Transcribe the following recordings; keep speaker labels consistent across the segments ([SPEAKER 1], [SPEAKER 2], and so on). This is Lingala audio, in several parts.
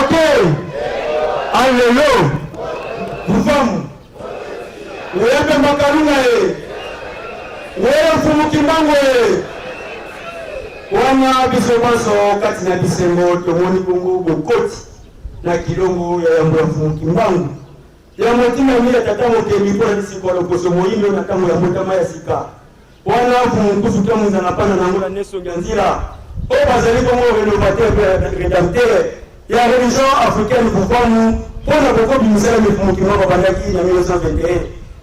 [SPEAKER 1] Balongoke alelo Vuvamu Wepe Makarunga Wepe Mfumu Kimbango Wana bisomaso kati na bisengo tomoni bongo bokoti na kilongo ya yambo ya Mfumu Kimbango ya motima mila tatamo temikona nisikolo koso moyindo na tamu ya motama ya sika wana Mfumu kusukia munza napana na ngula neso ganzira o bazali bongo renovateur rédempteur ya religion africaine Vuvamu pona boko bimisala Mfumu Kimbango bandaki na 1921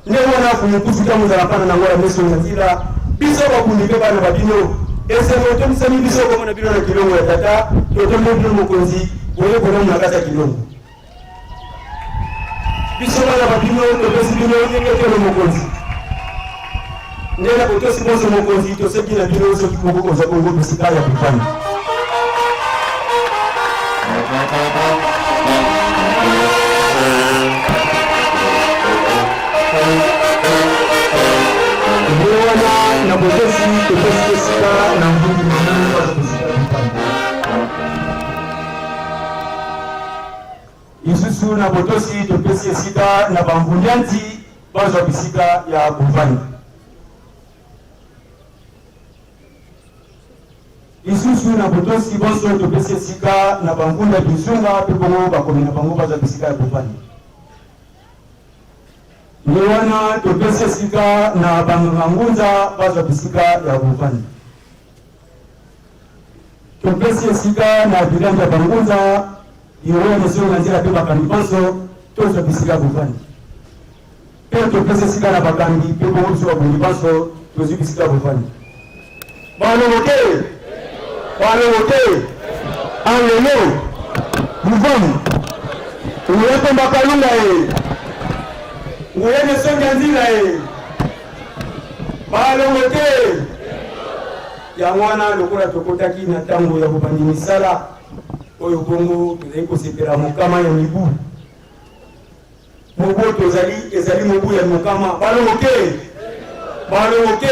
[SPEAKER 1] ne wana Mfumu kusukia munza napana na ngula neso ganzira biso bakundipe bana babino ese moto msani biso kama na bino na kilongo ya tata toto mbino mokonzi wewe bona mnakaza kilongo biso bana babino to pesi bino ngeke no mokonzi ndela kotosi mozo mokonzi to sebi na bino so kikoko za bongo bisika ya kufanya na botosi sika na mbugi mwana wa kusika isusu na botosi topesi sika na bambunyanzi bazo bisika ya Buvani isusu na botosi bazo topesi sika na bambunda bizunga pebongo bakomina bango bazo bisika ya Buvani Niwana topese sika na bangunza bazo bisika ya Buvani. Topese sika na bilanja bangunza iwe nesio nganzira pe bakanipanso tozo bisika ya Buvani. Pe topese sika na bakandi pe bonso wa bunipanso tozo bisika ya Buvani. Balongoke alelo Buvani. Uwepo Makalunga Nguyene songa nzila Balongoke ya mwana lokola tokotaki na tango ya kubandi misala oyo bongo tozali kosepela mokama ya mibu mobu ezali mobu ya mokama Balongoke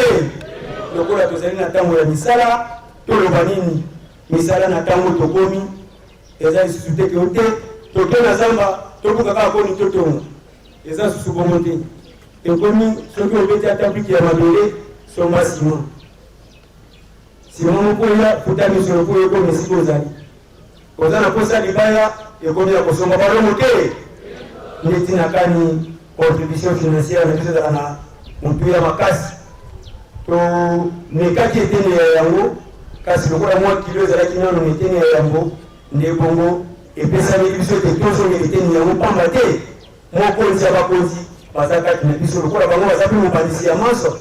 [SPEAKER 1] lokola tozali na tango ya misala toloba nini misala na tango tokomi ezali susu te ke toke na zamba tobuka kaka koni totonga eza susu bongo te ekomi soki obeti ata pliki ya mabele somba sima moko ya futa miso loko ekomi esika ozali oza na posa libaya ekomi ya kosomba Balongoke ndeti nakani contribution financière na biso ezala na motu ya makasi to mekaki etene ya yango kasi lokola mwa kilo ezalaki nano etene ya yango nde bongo epesami biso te tozongela etene yango pamba te mokonzi ya bakonzi baza kati na biso lokola bango baza mpe mobandisi ya maso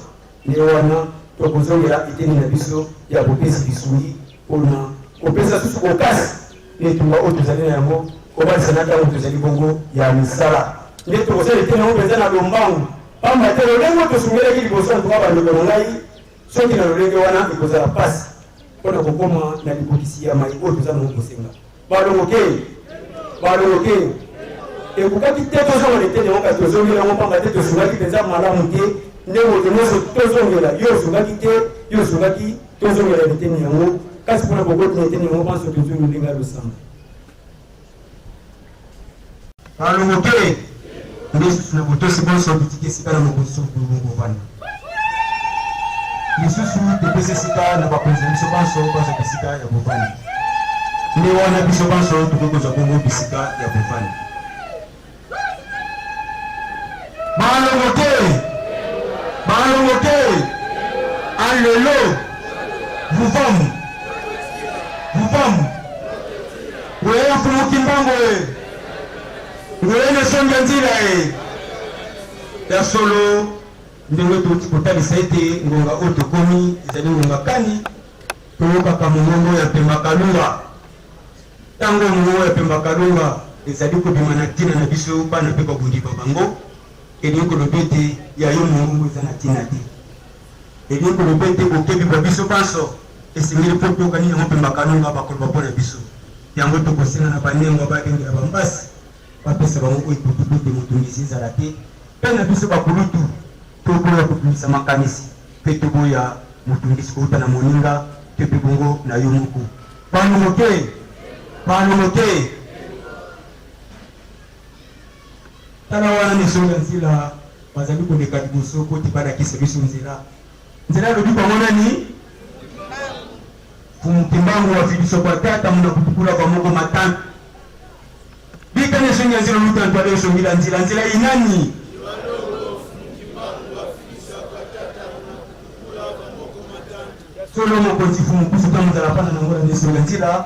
[SPEAKER 1] nde wana tokozongela eteni na biso ya kopesi bisui mpona kopesa susu kokasi etumba oyo tozali na yango kobalisa na ntango tozali bongo ya misala nde tokozala eteni yango mpenza na lombangu pamba te lolenge tosungelaki liboso ntuka bandeko na ngai soki na lolenge wana ekozala pasi mpona kokoma na libokisi ya mai oyo toza nango kosenga Balongoke ekukaki te tozongela eteni yango kasi tozongela yango pamba te tosungaki mpenza malamu te nde moto nyonso tozongela yo osungaki te yo osungaki tozongela eteni yango kasi mpona kokoti na eteni yango panso tozongi ndenge ya losanga Balongoke nde susu na botosi bonso bitiki esika na mokonzi Buvani lisusu topesi esika na bakonzi biso banso baza bisika ya Buvani nde wana biso banso tokokozwa bongo bisika ya Buvani Balongoke alelo Vuvamu wewe Mfumu Kimbango wewe songa nzira ya solo ndenge totalisa ete ngonga oyo tokomi ezali ngonga kani toyokaka mongongo ya Pemba Kalunga ntango mongongo ya Pemba Kalunga ezali kobima na ntina na biso bana mpe babundima bango elingi koloba ete ya yo mongongo eza na ntina te elingi koloba ete bokebi bwa biso banso esengeli mpo tokani yango Pemba Kalunga bakoloba mpo na biso yango tokosenga na banengo bakengela bambasi bapesa bango oyo ekutubete motungisi ezala te mpe na biso bakulutu tokoya kobimisa makanisi mpe tokoya motungisi kouta na moninga te mpe bongo na yo moko Balongoke tala wana ni songa nzila bazali ko leka liboso ko tibana kisa biso nzela lobi kwa mona ni kumtimbangu wa fidiso kwa tata muna kutukula kwa moko matani bika ne songa nzila lutan kwa leo songa nzila inani solo mokonzi fumu kusuka muzala pana na ngora ne songa nzila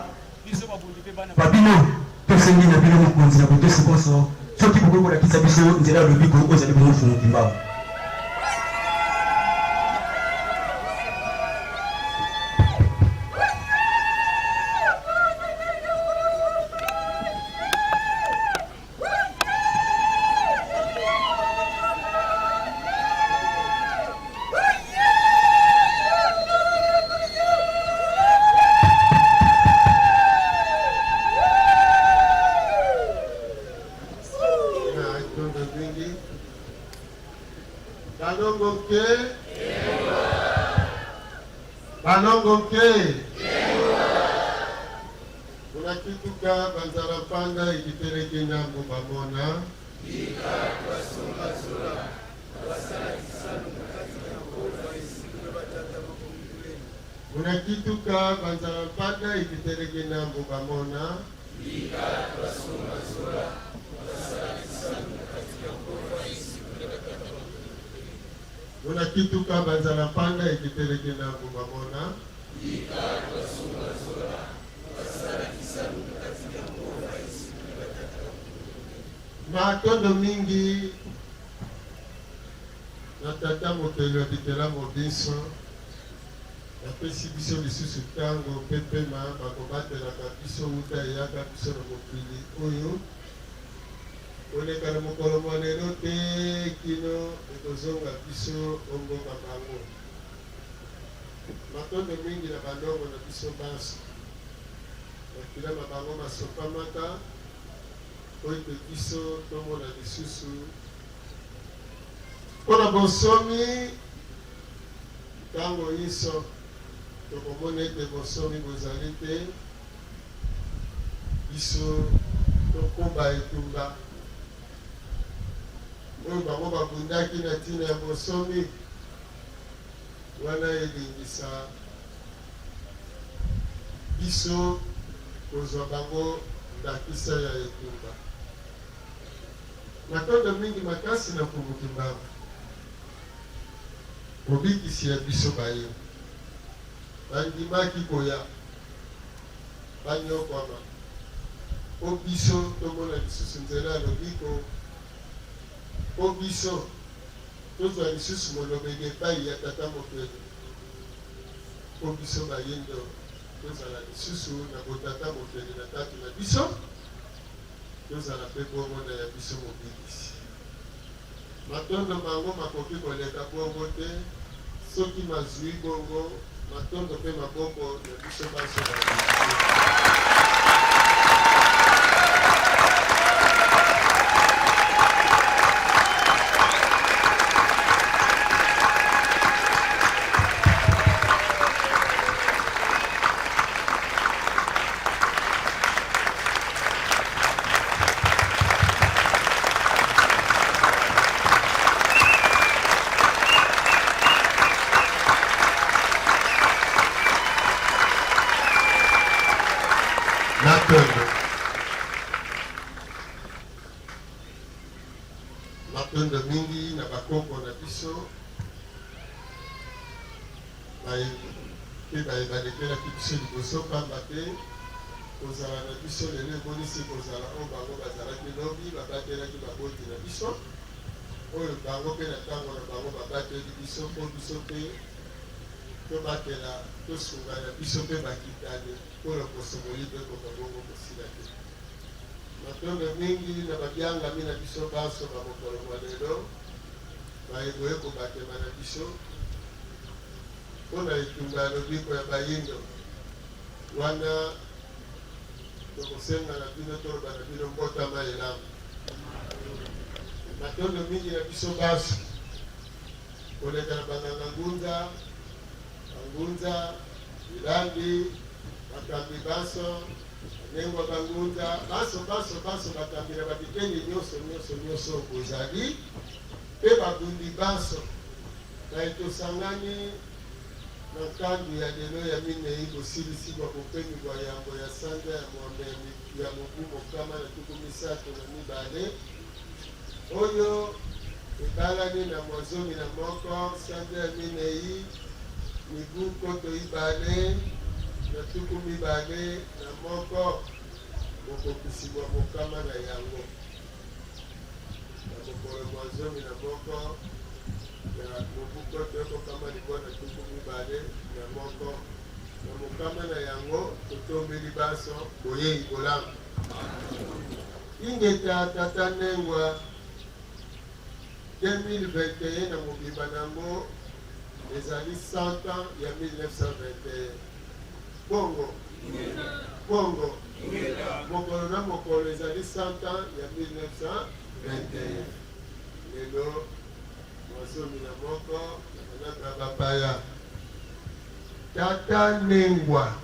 [SPEAKER 1] babino tosengi na bino mokonzi na kutesi koso soki boko la kisa biso nzela lobi ko ozali bo fumu kimbangu
[SPEAKER 2] Unakituka banzara panda ikitereke nyambo bamona unakituka banzara panda ikitereke nyambo bamona unakituka banzara panda ikitereke nyambo bamona matondo mingi na tata mokeli abikela mobiso apesi biso lisusu ntango pepema bakobatelaka biso wuta eyaka biso na mokili oyo koleka na mokolo mwa lelo te kino ekozonga biso omboka bango matondo mingi na bandongo na biso baso bakilama bango masopamaka oyo biso tomona lisusu mpona bosomi ntango nyonso tokomona ete bosomi bozali te biso tokoba etumba oyo bango babundaki na ntina ya bosomi wana elingisa biso kozwa bango ndakisa ya etumba matondo mingi makasi na kumukimbangu kobikisi ya biso baye bandimaki koya banyokwama po biso tomona lisusu nzela ya lobiko po biso tozwa lisusu molobeli epai ya tata mokeli po biso bayendo tozala lisusu na botata mokeli na tatu na biso tozala mpe bongo na ya biso mobikisi matondo bango makoki koleka bongo te soki mazwi bongo matondo mpe maboko na biso baso matondo mingi na bakoko na biso mpe bayebalekelaki biso liboso pamba te kozala na biso lelo emonisi kozala oyo bango bazalaki lobi babatelaki baboti na biso oyo bango mpe na ntango na bango babateli biso mpo biso mpe tobatela tosunga na biso mpe bakitani mpona kosomoli mpe kokabongo kosila te matondo mingi na babyangami na biso baso bamokolo mwa lelo bayekoye kobatema na biso mpona etumba ya lobiko ya bayindo wana tokosenga na bino toloba na bino mbotama elamu matondo mingi na biso baso koleka na banganga ngunza ilangi bakambi baso Nengwa bangunza baso batambira babikenge nyonso bozali pe babundi baso na etosangani na nkandu ya lelo ya minei bosilisibwa kopengibwa yambo ya sanza ya mwamemi ya mobu mokama na tuku misato na mibale oyo ebalani na mwazomi na moko sanza ya minei mibu koto ibale na tuku mibale na moko okokisibwa mokama na yango na mokolo mwazomi na moko ya mobu koto ekokama likwa na tuku mibale na moko na mokama na yango totombeli baso boyei bolamu ingeta tata nengwa 2021 na mobimba nango ezali 100 ans ya 1921 bongo mokolo na mokolo ezali 100 ans ya 1921 lelo mwazomi na moko na bapaya tata nengwa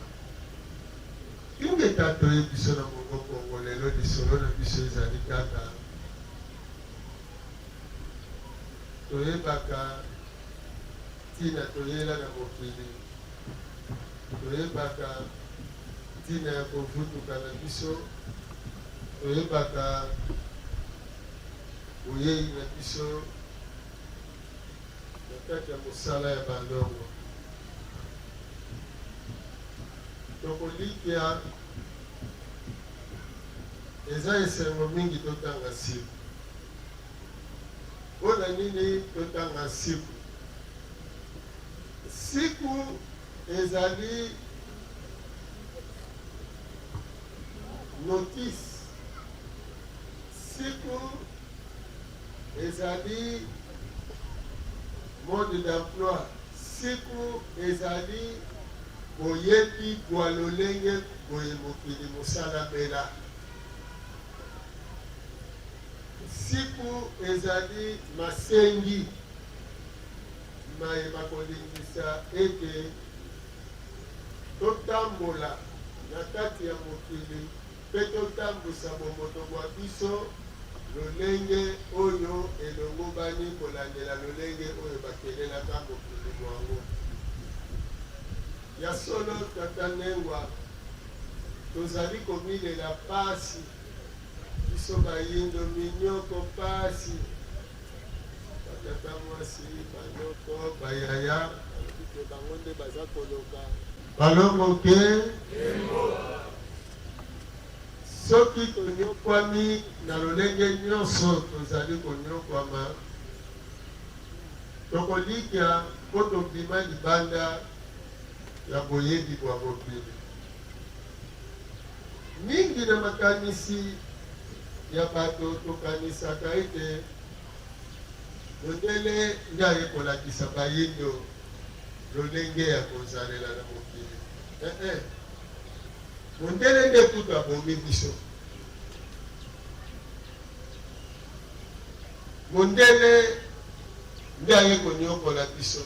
[SPEAKER 2] ingeta toye biso na mongo kongo lelo lisolo na biso ezali kaka toyebaka ntina toyela na mokili toyebaka ntina ya kovutuka na biso toyebaka boyei na biso na kati ya mosala ya bandongo tokolikia eza esengo mingi totanga siku mpona nini totanga siku ezali notice siku ezali mode d'emploi siku ezali boyebi bwa lolenge boye mokili mosala bela siku ezali masengi mayeba kolingisa ete totambola na kati ya mokili mpe totambusa bomoto bwa biso lolenge oyo elongobani kolandela lolenge oyo bakelelaka mokili mwango ya solo tata nengwa tozali komilela pasi biso bayindo minyoko pasi batata mwasi banyoko bayaya bango nde baza koloka balongo ke soki tonyokwami na lolenge nyonso tozali konyokwama tokolikya mpo tobima libanda ya boyebi bwa mokili mingi na makanisi ya bato tokanisaka ete mondele nde ayekolakisa bayindo lolenge ya kozalela na mokili mondele nde kutu abomi biso mondele nde ayekonyokola biso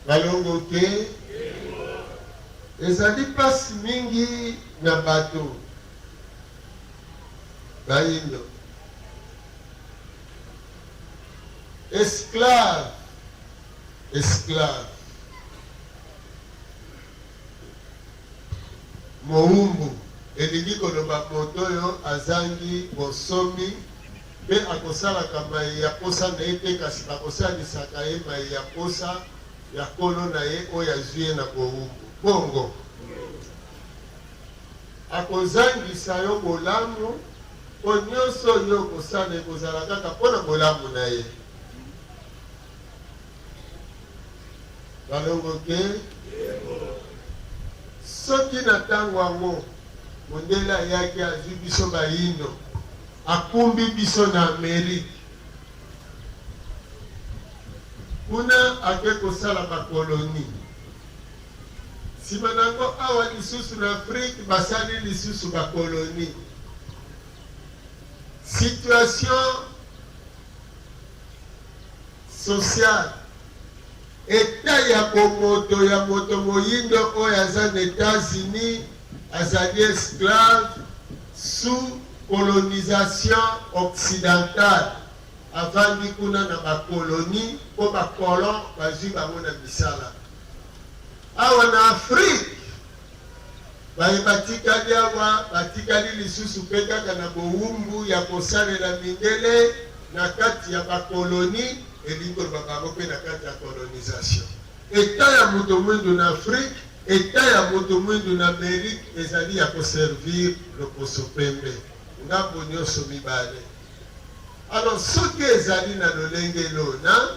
[SPEAKER 2] balongo ke ezali pasi mingi na bato bayindo esclave moumbu elingi koloba moto oyo azangi bosomi mpe akosalaka mai ya posa na ye te kasi bakosalisaka ye mai ya posa ya kolo na ye oyo azwi ye na boumbu bongo akozangisa yo bolamu po nyonso oyo okosala ekozala kaka mpona bolamu na ye balongo ke soki na ntango yango mondele ayaki azwi biso bayindo akumbi biso na Amerike kuna ake kosala bakoloni nsima nango awa lisusu na Afrique basali lisusu bakoloni situation sociale État ya bomoto ya moto moyindo oyo aza na États-Unis azali esclave sous colonisation occidentale avandi kuna na bakoloni po bakolon bazwi bango na misala. Awa na Afrique baye batikali awa batikali lisusu mpe kaka na bowumbu ya kosalela mindele na kati ya bakoloni elingi koloba bango mpe na kati ya colonisation. Eta ya moto mwindu na Afrique, eta ya moto mwindu na Amérique ezali ya koservir loposo pembe ngambo nyonso mibale. Alors soki ezali na lolenge lona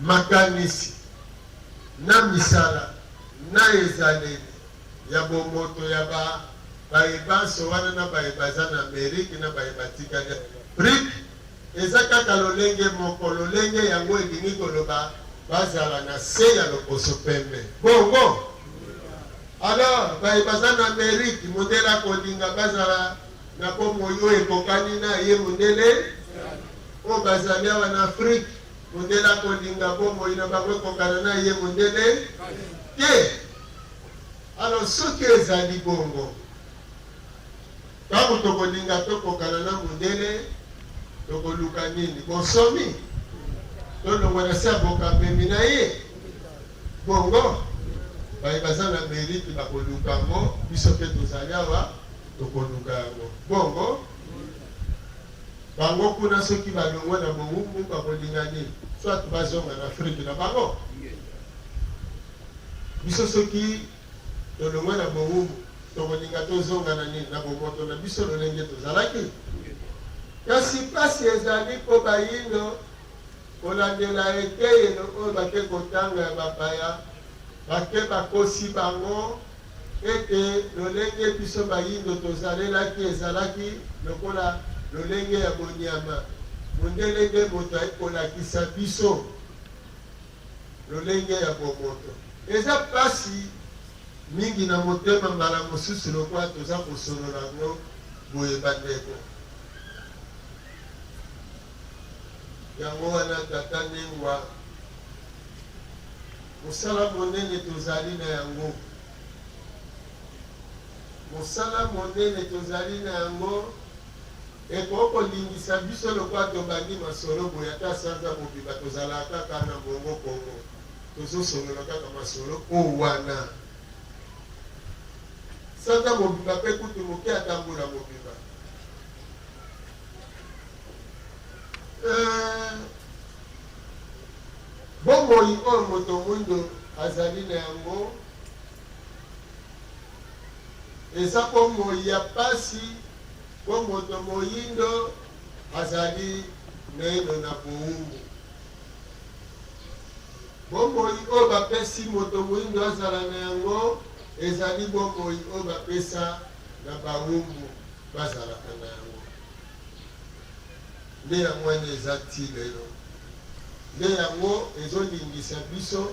[SPEAKER 2] makanisi na misala na ezaleli ya bomoto ya bayebanso wana na bayebaza na Amérique na bayebatikali Afrique eza kaka lolenge moko. Lolenge yango elingi koloba bazala na se ya loposo pembe. Bongo alors bayebaza na Amérique mondele akolinga bazala na bomo oyo ekokani na ye mondele oyo bazali awa na Afrique mondele akolinga bomo oyo na bango ekokana na ye mondele te. Alors soki ezali bongo ntango tokolinga tokokana na mondele tokoluka nini? Bonsomi tolongwa na se ya bokamemi na ye. Bongo bayebaza na Amérique bakoluka ngo biso mpe tozali awa tokoluka yango. Bongo bango kuna soki balongwa na bowumbu bakolinga nini? Soit bazonga na Afrique na bango. Biso soki tolongwa na bowumbu tokolinga tozonga na nini? Na bomoto na biso lolenge tozalaki. Kasi pasi ezali po bayindo kolandela eteyelo oyo bake kotanga ya bapaya bake bakosi bango ete lolenge biso bayindo tozalelaki ezalaki lokola lolenge ya bonyama. Mondelenge moto akolakisa biso lolenge ya bomoto. Eza pasi mingi na motema mbala mosusu lokola toza kosolola ngo boye bandeko. Yango wana tata Nengwa mosala monene tozali na yango. Mosala monene tozali na yango ekokolingisa biso lokola tobandi masolo boye ata sanza mobimba tozala kaka na bongo kongo tozosolola kaka masolo oyo wana. Sanza mobimba mpe kutu moke atambola mobimba. Bomoi oyo moto mwindo azali na yango eza bomoi ya pasi po moto moyindo azali neno na bowumbu. Bomoi oyo bapesi moto moyindo azala na yango ezali bomoi oyo bapesa na bawumbu bazalaka na yango. Nde yango wana eza ti lelo. Nde yango ezolingisa biso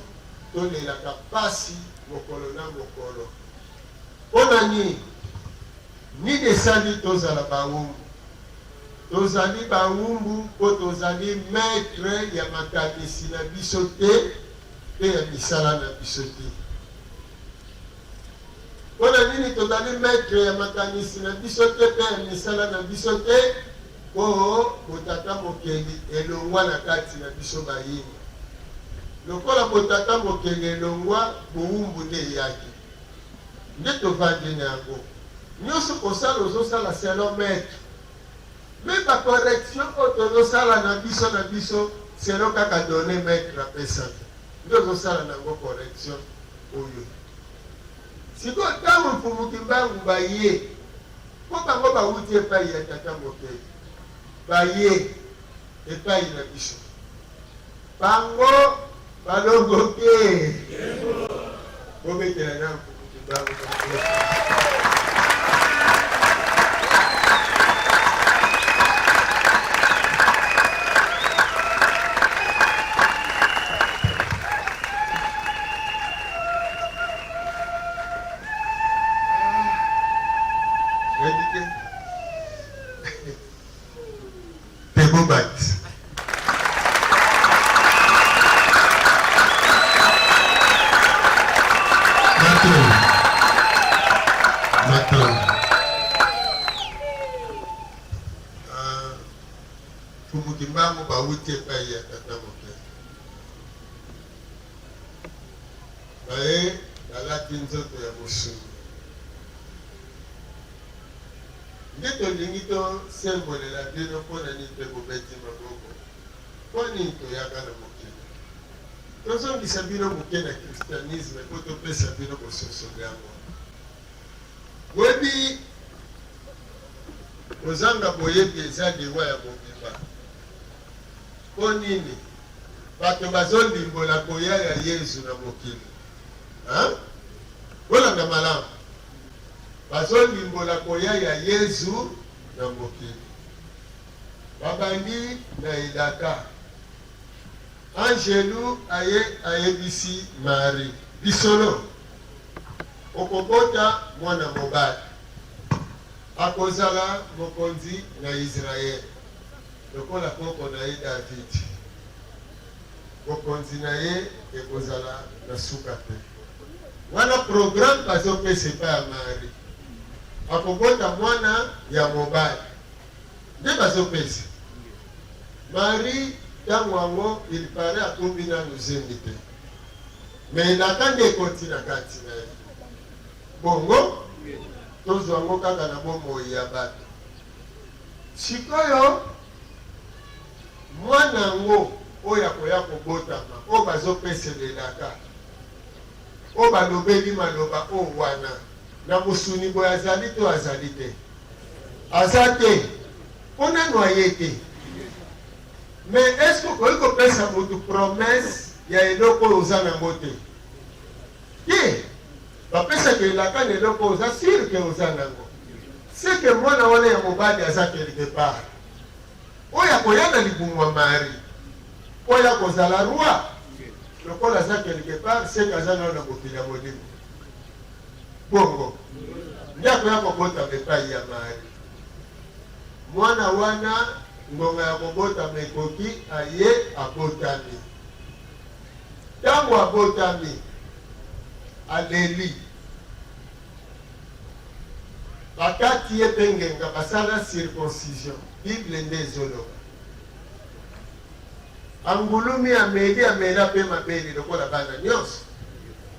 [SPEAKER 2] tolelaka pasi mokolo na mokolo. Mpona nini? Nini esali tozala bawumbu? Tozali bawumbu mpo tozali maître ya makanisi na biso te mpe ya misala na biso te. Mpona nini tozali maître ya makanisi na biso te mpe ya misala na biso te? Po botata mokeli elongwa na kati na biso bayini. Lokola botata mokeli elongwa bowumbu nde eyaki. Nde tovandi na yango. Nyonso kosala ozosala selon maître. Me bacorrection oyo tozosala na biso selon kaka donne maître apesaka. Nde ozosala nango correction oyo. Sikoyo ntango mfumuki mbangu baye po bango bawuti epai ya tata mokeli baye epai na biso bango balongoke bobetela na mfumuki mbangu. bauti epai ya tata moke baye balati nzoto ya mosuni nde tolingi tosembolela bino mpona nini mpe bobeti maboko mpo nini toyaka na mokili tozongisa bino moke na kristianisme mpo topesa bino bososolo yango webi kozanga boyebi eza liwa ya mobimba mpo nini bato bazolimbola koya ya yesu na mokili kolanda malamu bazolimbola koya ya yesu na mokili babandi na elaka angelu ayebisi Marie bisolo okobota mwana mobali akozala mokonzi na Israel lokola koko na ye David mokonzi na ye ekozala na suka te wana programme bazopesa epai ya Marie akobota mwana ya mobali nde bazopesa Marie ntango yango ilipare atombi nanu zembi te me elaka nde ekoti na kati na ye bongo tozwa yango kaka na bomoi ya bato sikoyo mwana yango oyo akoya kobotama oyo bazopeselelaka oyo balobeli maloba oyo wana na mosuni boye azali to azali te aza te mpo nano aye te me eske okoki kopesa motu promese ya eloko oyo oza nango te ye bapesaka elaka na eloko oyo oza sire ke oza nango seke mwana wana ya mobali aza quelque part oyo akoya na libumu ya Marie oyo akozala roi lokola aza quelque part seke aza nao na mokili ya molimo bongo nde akoya kobotama epai ya Marie mwana wana ngonga ya kobotama ekoki aye abotami ntango abotami aleli bakati ye mpe ngenga basala circoncision bible nde ezoloba angulumi ameli mpe mabeli lokola bana nyonso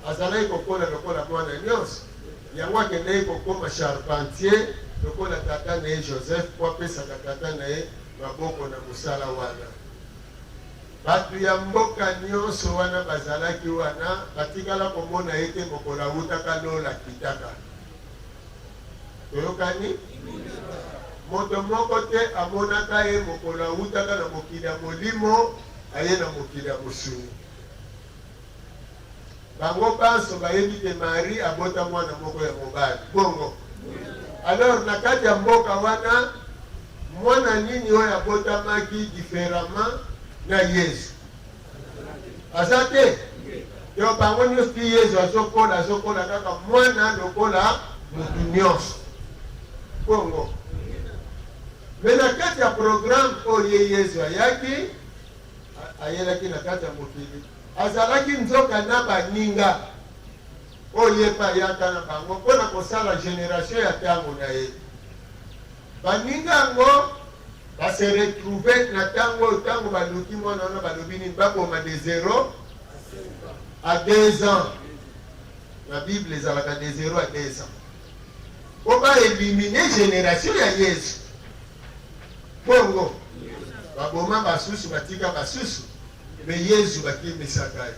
[SPEAKER 2] azalaki kokola lokola mwana nyonso yango akendaki kokoma charpentier lokola tata na ye Joseph po apesaka tata na ye maboko na mosala wana bato ya mboka nyonso wana bazalaki wana batikala komona ye te mokolo awutaka lola kitaka toyokani moto moko te amonaka ye mokolo awutaka na mokili ya molimo aye na mokili ya mosuni bango banso bayebi te Marie abota mwana moko ya mobali bongo alors na kati ya mboka wana mwana nini oyo abotamaki différemment na Yesu aza te yo bango nyonso ti Yesu azokola kaka mwana lokola motu nyonso bongo me na kati ya programme oyo ye Yesu ayaki ayelaki na kati ya mokili azalaki nzoka na baninga oyo ye mpe ayaka na bango mpona kosala génération ya ntango na ye baninga yango base retrouve na ntango oyo ntango baluki mwana wana balobi nini baboma de 0 à 2 ans na bible ezalaka de 0 à 2 ans po baelimine génération ya Yesu bongo baboma basusu batika basusu me Yesu bakimisaka ye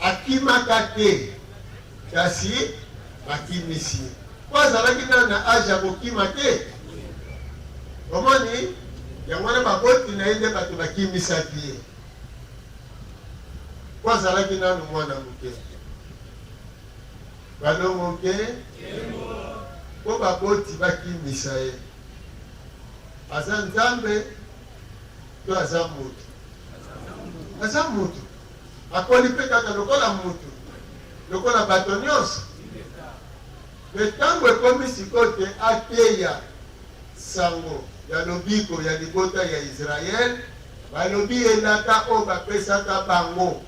[SPEAKER 2] akimaka te kasi bakimisi ye po azalaki na age ya kokima te omoni yango wana baboti na ye nde bato bakimisaki ye po azalaki nanu mwana moke balongo ke po baboti bakimisa ye aza nzambe to aza mutu aza mutu akoli mpe kaka lokola mutu lokola bato nyonso me ntango ekomi sikoyo te ateya sango ya lobiko ya libota ya Israel balobi elaka oyo bapesaka bango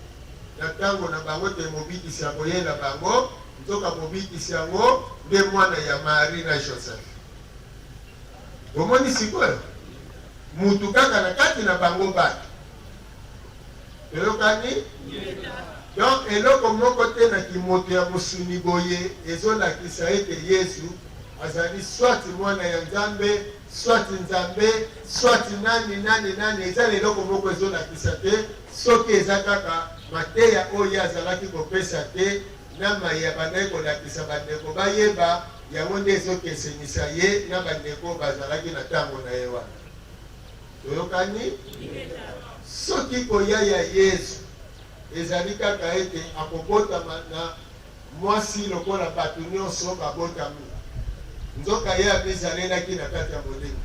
[SPEAKER 2] na ntango na bango te mobikisi ya koyela bango nzoka mobikisi yango nde mwana ya Marie na Joseph omoni sikoyo mutu kaka na kati na bango bato. Elokani? Donc eloko moko te na kimoto ya mosuni boye ezolakisa ete Yesu azali swati mwana ya Nzambe, swati Nzambe, swati nani eza eloko moko ezolakisa te, soki eza kaka mateya oyo azalaki kopesa te na maya bandeko kolakisa bandeko bayeba yango nde ezokesenisa ye na bandeko bazalaki na ntango na ye wana. Toyokani? Soki koya ya Yesu ezali kaka ete akobotama na mwasi lokola bato nyonso babotami, nzoka ye abezalelaki na kati ya molimo.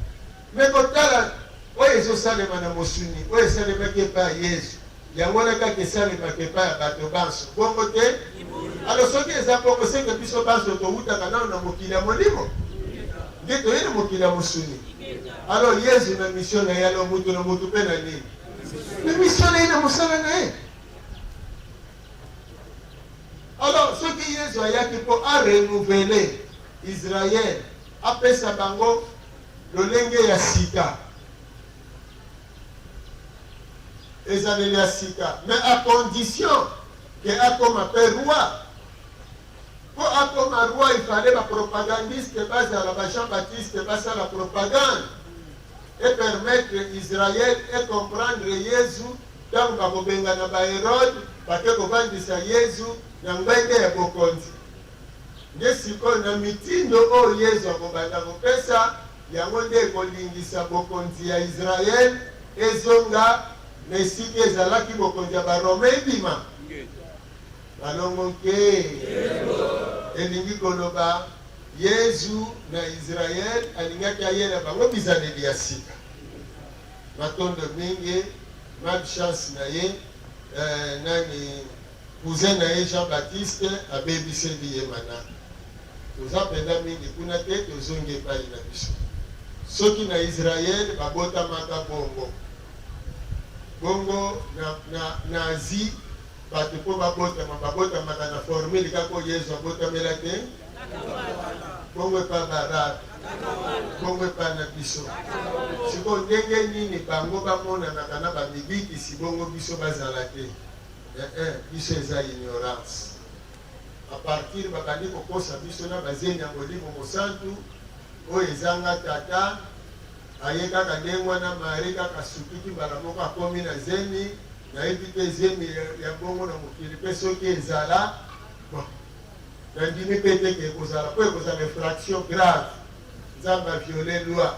[SPEAKER 2] Me kotala oyo ezosalema na mosuni oyo esalemaki epai ya Yesu, yango na kaka esalemaki epai ya bato banso, bongo te? Alo soki eza bongo seke biso banso towutaka nano na mokili ya molimo nde toye na mokili ya mosuni. Alo Yesu na mission na ye, alo mutu na mutu mpe na nini na mission na ye na mosala na ye. Alors soki Yesu ayaki mpo arenouveler Israël, apesa bango lolenge ya sika, ezaleli ya sika, mais à condition que akoma pe roi. Po akoma roi, il fallait ba propagandiste bazala ba Jean-Baptiste basala propagande et permettre Israël et comprendre Yesu tango bakobenga na ba Hérode bake kovandisa Yesu na ngwende ya bokonzi. Nde sikoyo na mitindo oyo Yesu akobanda kopesa yango nde ekolingisa bokonzi ya Israel ezonga na esika ezalaki bokonzi ya barome ebima. Balongo nke elingi koloba Yesu na Israel alingaki ayela bango bizaleli ya sika. Matondo mingi malchance na ye nani cousin na ye Jean-Baptiste abebiseli ye mana. Toza penda mingi kuna te tozongi epai na biso. Soki na Israel babotamaka bongo na Asie bato mpo babotamaka na formule kaka oyo Yesu abotamela te, bongo epa barabe, bongo epa na biso. Sikoyo ndenge nini bango bamonanaka na bamibikisi bongo biso bazala te? Biso eza ignorance. A partir bakandi kokosa biso na bazeni ya Molimo Mosantu oyo ezanga tata aye kaka ndenge wana Marie kaka sukiki mbala moko akomi na zemi nayebi te zemi ya bongo na mokili mpe soki ezala nandimi mpe teke ekozala po ekozala infraction grave, Nzambe aviole loi.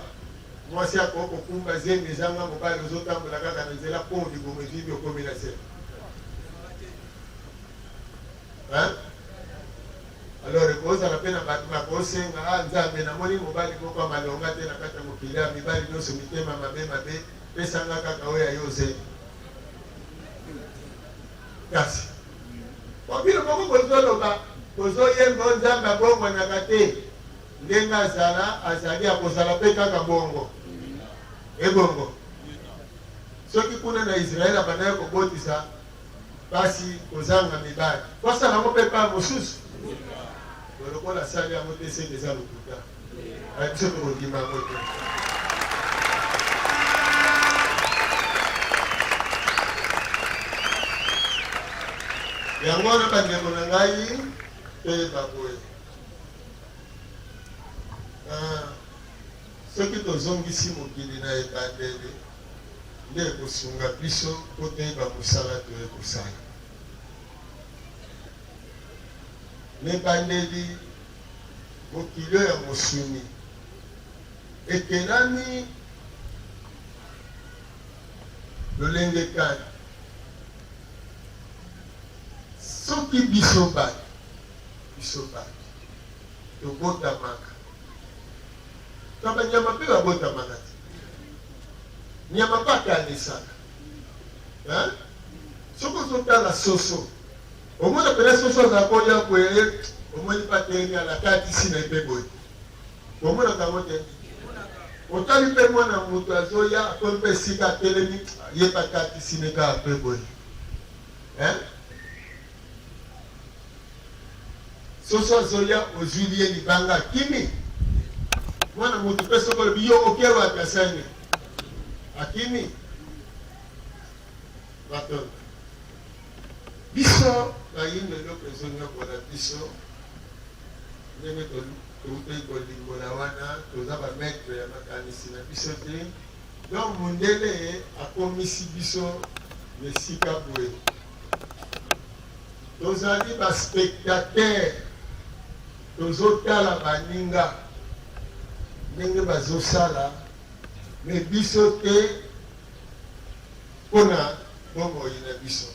[SPEAKER 2] Mwasi akoki kokumba zemi ezanga mobali ozotambola kaka na nzela mpo libomo evibi okomi na zemi. Alors ekozala mpe na bato bakosenga Nzambe namoni mobali moko ya malonga te na kati ya mokili ya mibali nyonso mitema mabe pesanga kaka oyo ayo zemi. Kasi bobilo moko bozoloba bozoyemba Nzambe abongwanaka te, ndenge azali akozala mpe kaka bongo ebongo. Soki kuna na Israel abandaki kobotisa basi kozanga mibali kosala yango mpe pa mosusu lokola asali yango te senge eza lokuta biso tokondima yango te. Yango wana bandeko na ngai toyeba boye, soki tozongisi mokili na ebandeli nde ekosunga biso mpo toyeba mosala toye kosala. Mebandeli mokili oyo ya mosuni ekelami lolenge kani. Soki biso bato tobotamaka to banyama mpe babotamaka te, nyama mpe akanisaka. Soki ozotala soso omona pena soso azala kolia boye omoni pateni alakatisi na mpe boye omonaka yango te. Otali mpe mwana moto azoya akomi mpe esika atelemi ye pakatisi neka mpe boye. Soso azoya ozwili ye libanga kimi mwana moto mpe soko lobi yo okewa kasani akimi bato biso bayino eloko ezonyokola biso ndenge toutai kolingola wana toza bametre ya makanisi na biso te. Donc mundele akomisi biso esika boye tozali baspectateur tozotala baninga ndenge bazosala me biso te mpona bomoi na biso.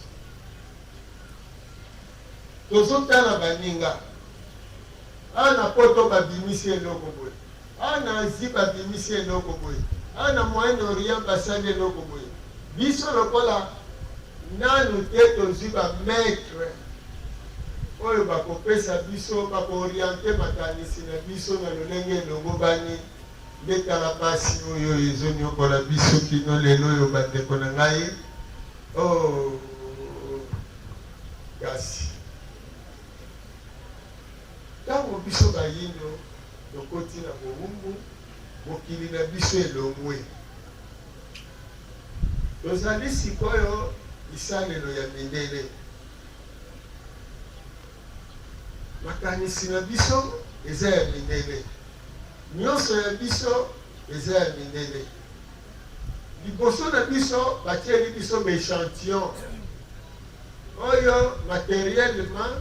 [SPEAKER 2] Tozotala baninga ana poto babimisi eloko boye, ana Asie babimisi eloko boye, ana Moyen-Orient basali eloko boye. Biso lokola nanu te tozwi bametre oyo bakopesa biso bakooriente makanisi na biso na lolenge elongo bani nde tala pasi oyo ezonyokola biso kino lelo oyo bandeko na ngai kasi ntango biso bayino tokoti na bowumbu mokili na biso elongwe tozali sikoyo bisalelo ya mindele makanisi na biso eza ya mindele nyonso ya biso eza ya mindele liboso na biso batieli biso baechantillon oyo materiellement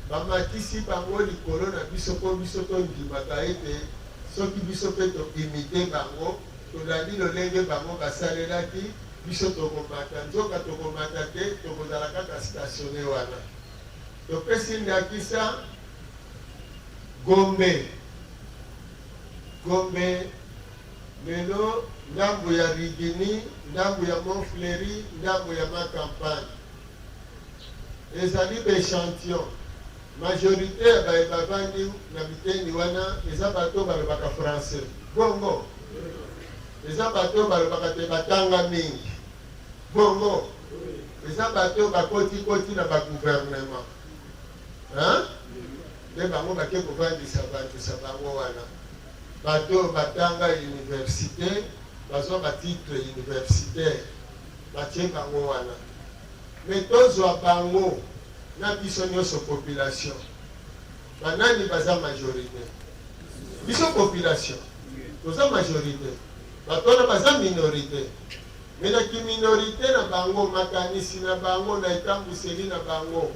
[SPEAKER 2] bamatisi bango likolo na biso mpo biso tondimaka ete soki biso mpe toimite bango tolandi lolenge bango basalelaki biso tokomata nzoka tokomata te tokozala kaka statione wana. Topesi ndakisa Gombe lelo ndambo ya Rigini, ndambo ya Montfleury, ndambo ya Makampagne ezali baechantillon. Majorité ya bavandi na biteni wana eza bato balobaka français bongo, eza bato balobaka te batanga mingi bongo, eza bato bakoti na bagouvernement nde bango bake kovandisa bango wana. Bato batanga université bazwa batitre universitaire batie bango wana. Me tozwa bango na biso nyonso population banani baza majorité, biso population toza majorité, bato wana baza minorité. Menaki minorité na bango makanisi na bango na etambwiseli na bango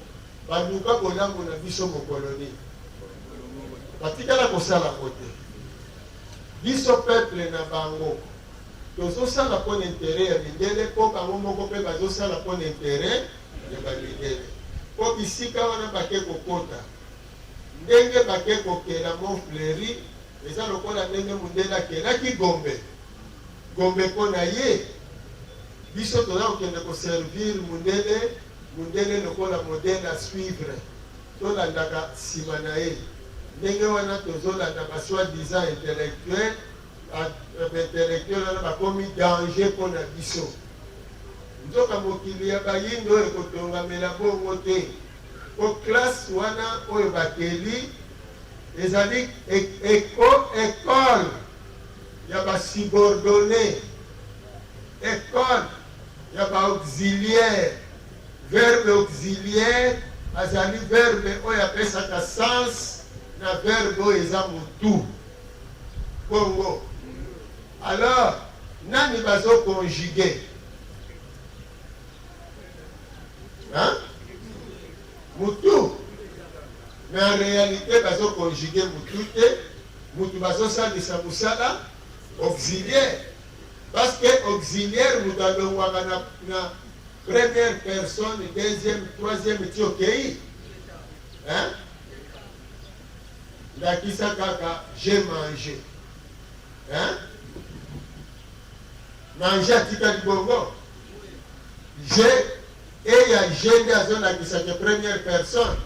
[SPEAKER 2] baluka bolambo na biso mokoloni batikala kosala kote. Biso peuple na bango tozosala mpona intere ya mindele mpo bango moko mpe bazosala mpona intere ya bamindele mpo bisika wana bake kokota ndenge bake kokela Montfleury eza lokola ndenge mundele akelaki Gombe mpo na ye. Biso toza kokende koservir mundele lokola modele a suivre tolandaka nsima na ye. Ndenge wana tozolanda basoi-disant intellectuel wana bakomi danger mpona biso. Nzoka mokili ya bayindo oyo kotongamela bongo te po classe wana oyo bakeli ezali école ya basubordonné, école ya baauxiliaire. Verbe auxiliaire azali verbe oyo apesaka sens na verbe oyo eza mutu bongo. Alors nani bazo conjuguer mutu, mais en réalité bazo conjuguer mutu te, mutu bazo salisa musala auxiliaire parce que auxiliaire mutu alongwaka na première personne, deuxième, troisième ti okei ndakisa kaka j'ai mangé manger atikali bongo et ya je nde azolakisaka première personne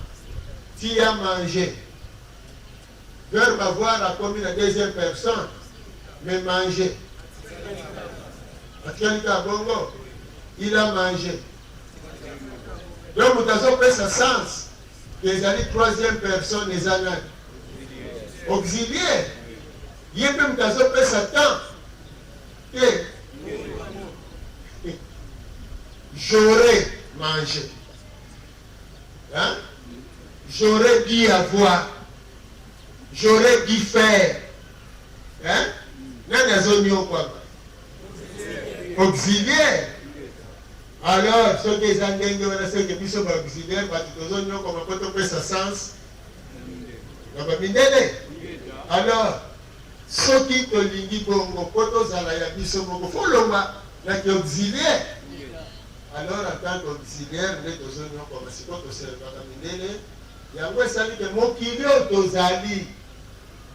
[SPEAKER 2] ti ya manger. Verbe avoir akomi na deuxième personne mais manger atikali kaka bongo il a mangé. Donc moto azopesa sens ezali troisième personne eza nani auxiliaire ye mpe moto azopesa temps te j'aurais mangé. Hein? J'aurais dû avoir. J'aurais dû faire. Hein? Auxiliaire. Alors, ceux qui ont auxiliaire, parce que nous avons comme ça sens. Alors, ceux qui ont dit que nous avons auxiliaire. Alors, en tant qu'auxiliaire, nous avons commencé à faire il y a que mokili otozali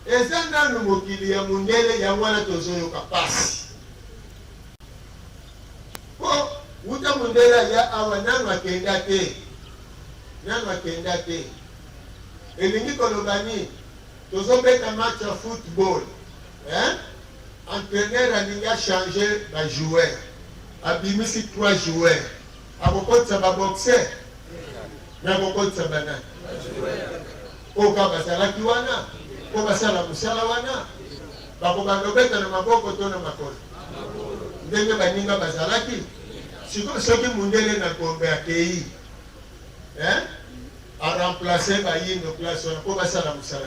[SPEAKER 2] eza nanu mokili ya mundele ya wana tozoyoka pasi po uta mundele ya awa nanu akenda te elingi kolobani tozobeta match ya football entraîneur alingi changer ba joueur abimisi 3 joueurs abokotisa ba boxer na bokotisa banani oka basalaki wana po basala musala wana bakobandobeta na maboko to na makolo ndenge baninga bazalaki sikoyo soki mundele na kombe akei aremplace bayindo place wana po basala musala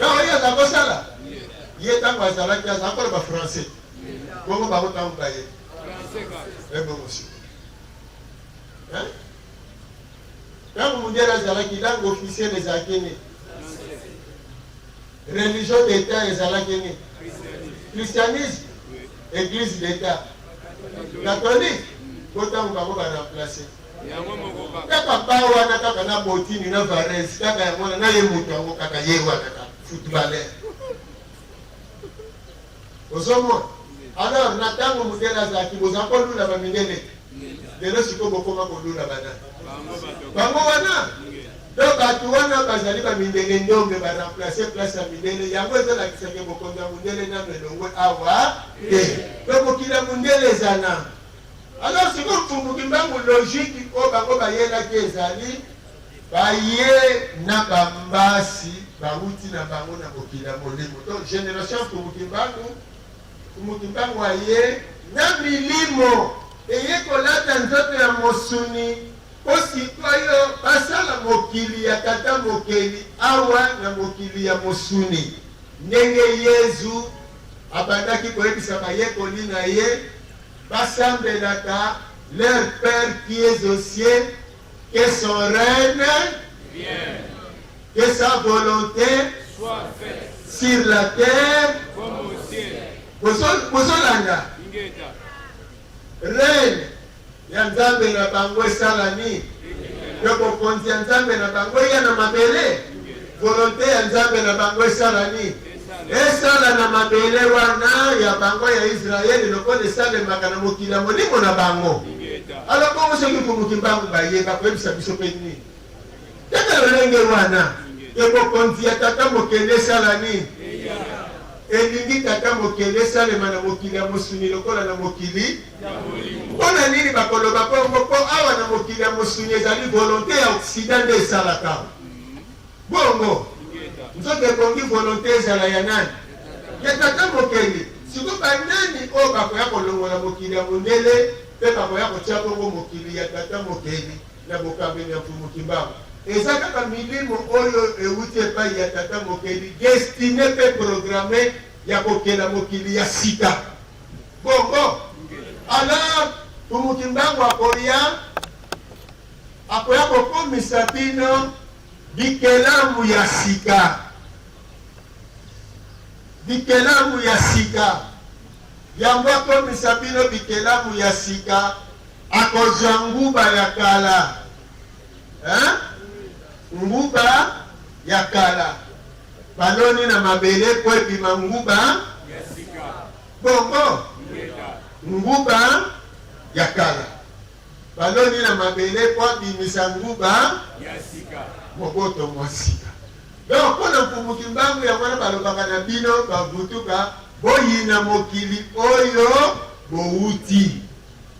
[SPEAKER 2] oyo aza kosala ye ntango azalaki aza kola bafrançais bongo bango ntango baye ebongosi quand vous dites que les officiers des Akini, religion d'État des Akini, christianisme, église d'État, catholique, autant vous va remplacer. Kaka bawa na kaka na botini na varese kaka ya mwana na ye mutu yango kaka ye wana kaka footballer. Osomo alors na tango mudela za kiboza ko lula ba mindele. Lelo siko bokoma ko lula bana. Bango wana donc batu wana bazali ba mindele ndombe ba remplacer place ya mindele yango ezala kiseke bokonza mundele na melongo awa donc kila mundele zana. Alors c'est comme pour nous logique au bango bayela kezali baye na bambasi bauti na bango na bokila molimo. Donc génération pour mukimbangu aye na milimo eye kolata nzoto ya mosuni osikoyo basala mokili ya tata mokeli awa na mokili ya mosuni ndenge Yesu abandaki koyebisa bayekoli na ye basambelaka leur Père qui est aux cieux, que son règne vienne, que sa volonté soit faite sur la terre comme au ciel. Bozolanda règne ya Nzambe na bango esalami yoko konzi ya Nzambe na bango ya na mabele volonté ya Nzambe na bango esalami esala na mabele wana ya bango ya Israeli lokola esalemaka na mokili ya molimo na bango. Alors bongo soki kumukimbangu bayeba koyebisa biso mpe nini tata lolenge wana ekokonzi ya tata mokili esala nini elingi tata mokili esalema na mokili ya mosuni lokola na mokili mpona nini bakoloba bongo mpo awa na mokili ya mosuni ezali volonté ya Occident nde esalaka bongo nzoto ekongi volonté ezala ya nani ya tata mokili siko banani oyo bakoya kolongola mokili ya mondele mpe bakoya kotia bongo mokili ya tata mokili na bokambeli ya mfumukimbangu eza kaka milimo oyo euti epai ya tata mokili destine mpe programme ya kokela mokili ya sika bongo. Alors mfumukimbangu akoya kokomisa bino bikelamu ya sika bikelamu ya sika yango akomisa bino bikelamu ya sika akozwa nguba ya kala nguba ya kala baloni na mabele po ebima nguba ya sika bongo nguba ya kala baloni na mabele po abimisa nguba ya sika moboto mwa sika. Donc mpona mfumukimbangu ya mwana balobaka na bino bavutuka boyina mokili oyo bouti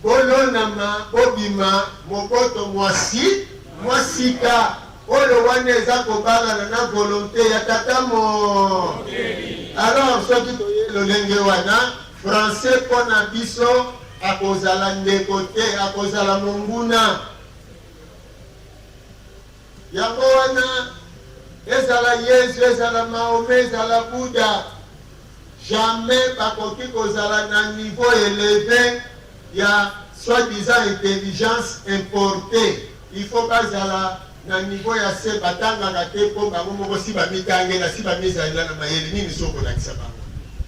[SPEAKER 2] bolonama bobima moboto mwa sika oyo wana eza kobangana na volonté ya tata mokeli. Alors soki toye lolenge wana français mpona biso akozala ndeko te, akozala monguna. Yango wana ezala Yesu, ezala Mahomet, ezala Bouddha, jamais bakoki kozala na niveau élevé ya soi-disant intelligence importée. Il faut bazala na niveau ya se batangaka te mpo bango moko si bamitangela si bamizalila na mayele nini soko lakisa bango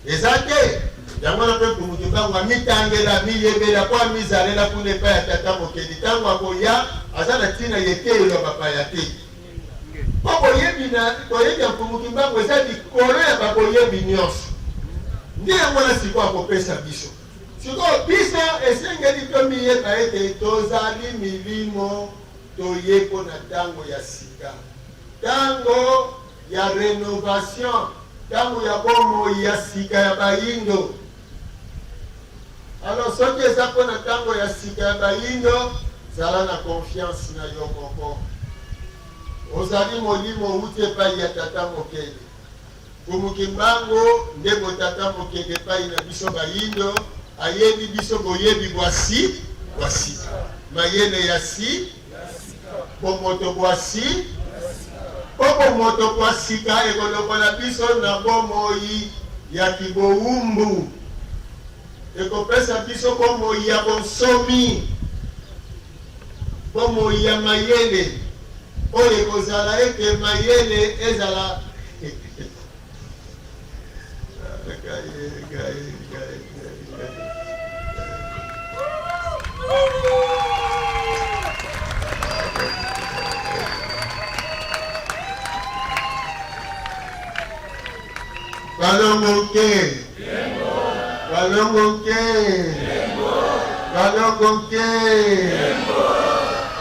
[SPEAKER 2] eza te. Yango na mpe kumutu bango amitangela miyebela po amizalela kuna epai ya tata mokeli ntango akoya aza na ntina yekeyelwa bapaya te. Po koyebi ya kumutu bango eza likolo ya bakoyebi nyonso. Nde yango na sikoyo akopesa biso. Sikoyo biso esengeli tomiyeba ete tozali milimo toyeko na tango ya sika, tango ya renovation, tango ya bomoi ya sika ya bayindo. Alors soki eza mpo na tango ya sika ya bayindo, zala na confiance na yo moko. Ozali molimo outi epai ya tata mokele. Kumuki mbango ndeko tata mokele epai na biso bayindo, ayebi biso boyebi bwasi, mayele ya si, bomoto bwasi, bomoto bwasika ekolokola biso na bomoi ya kiboumbu. Ekopesa biso bomoi ya bonsomi, bomoi ya mayele. Oyo ekozala ete mayele ezala Balongoke. Balongoke. Balongoke.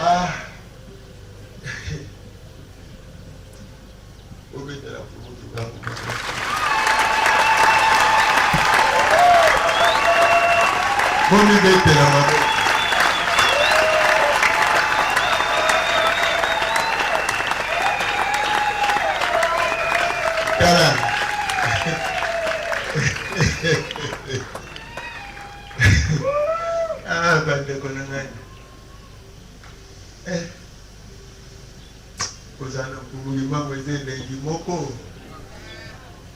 [SPEAKER 2] Ah. Obetela kumutu bangu. Bomi betela bangu. Kala. Ah, bandeko na ngai. Kozana kumuli mango eze elengi moko.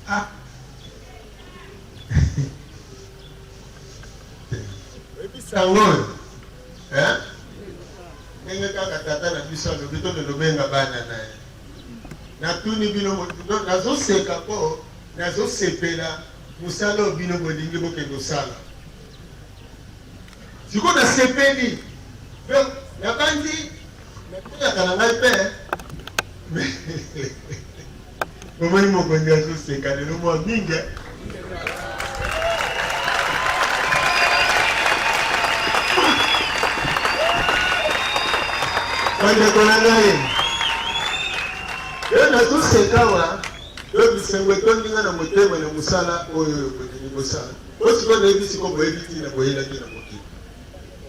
[SPEAKER 2] Ah. Ebisango. Ndenge kaka tata na biso alobi tolobenga bana na ye. Natuni bino nazoseka po nazosepela musala obino bolingi bokende osala. Siko na sepeli nabandi natuyaka na ngai mpe momoni mokonzi azoseka lelo mwa mingi. Bandeko na ngai yo nazoseka wa yo bisengo etondinga na motema na mosala oyo bolingi bosala. Osiko nayebi siko boyebi tina boyelaki na mokili.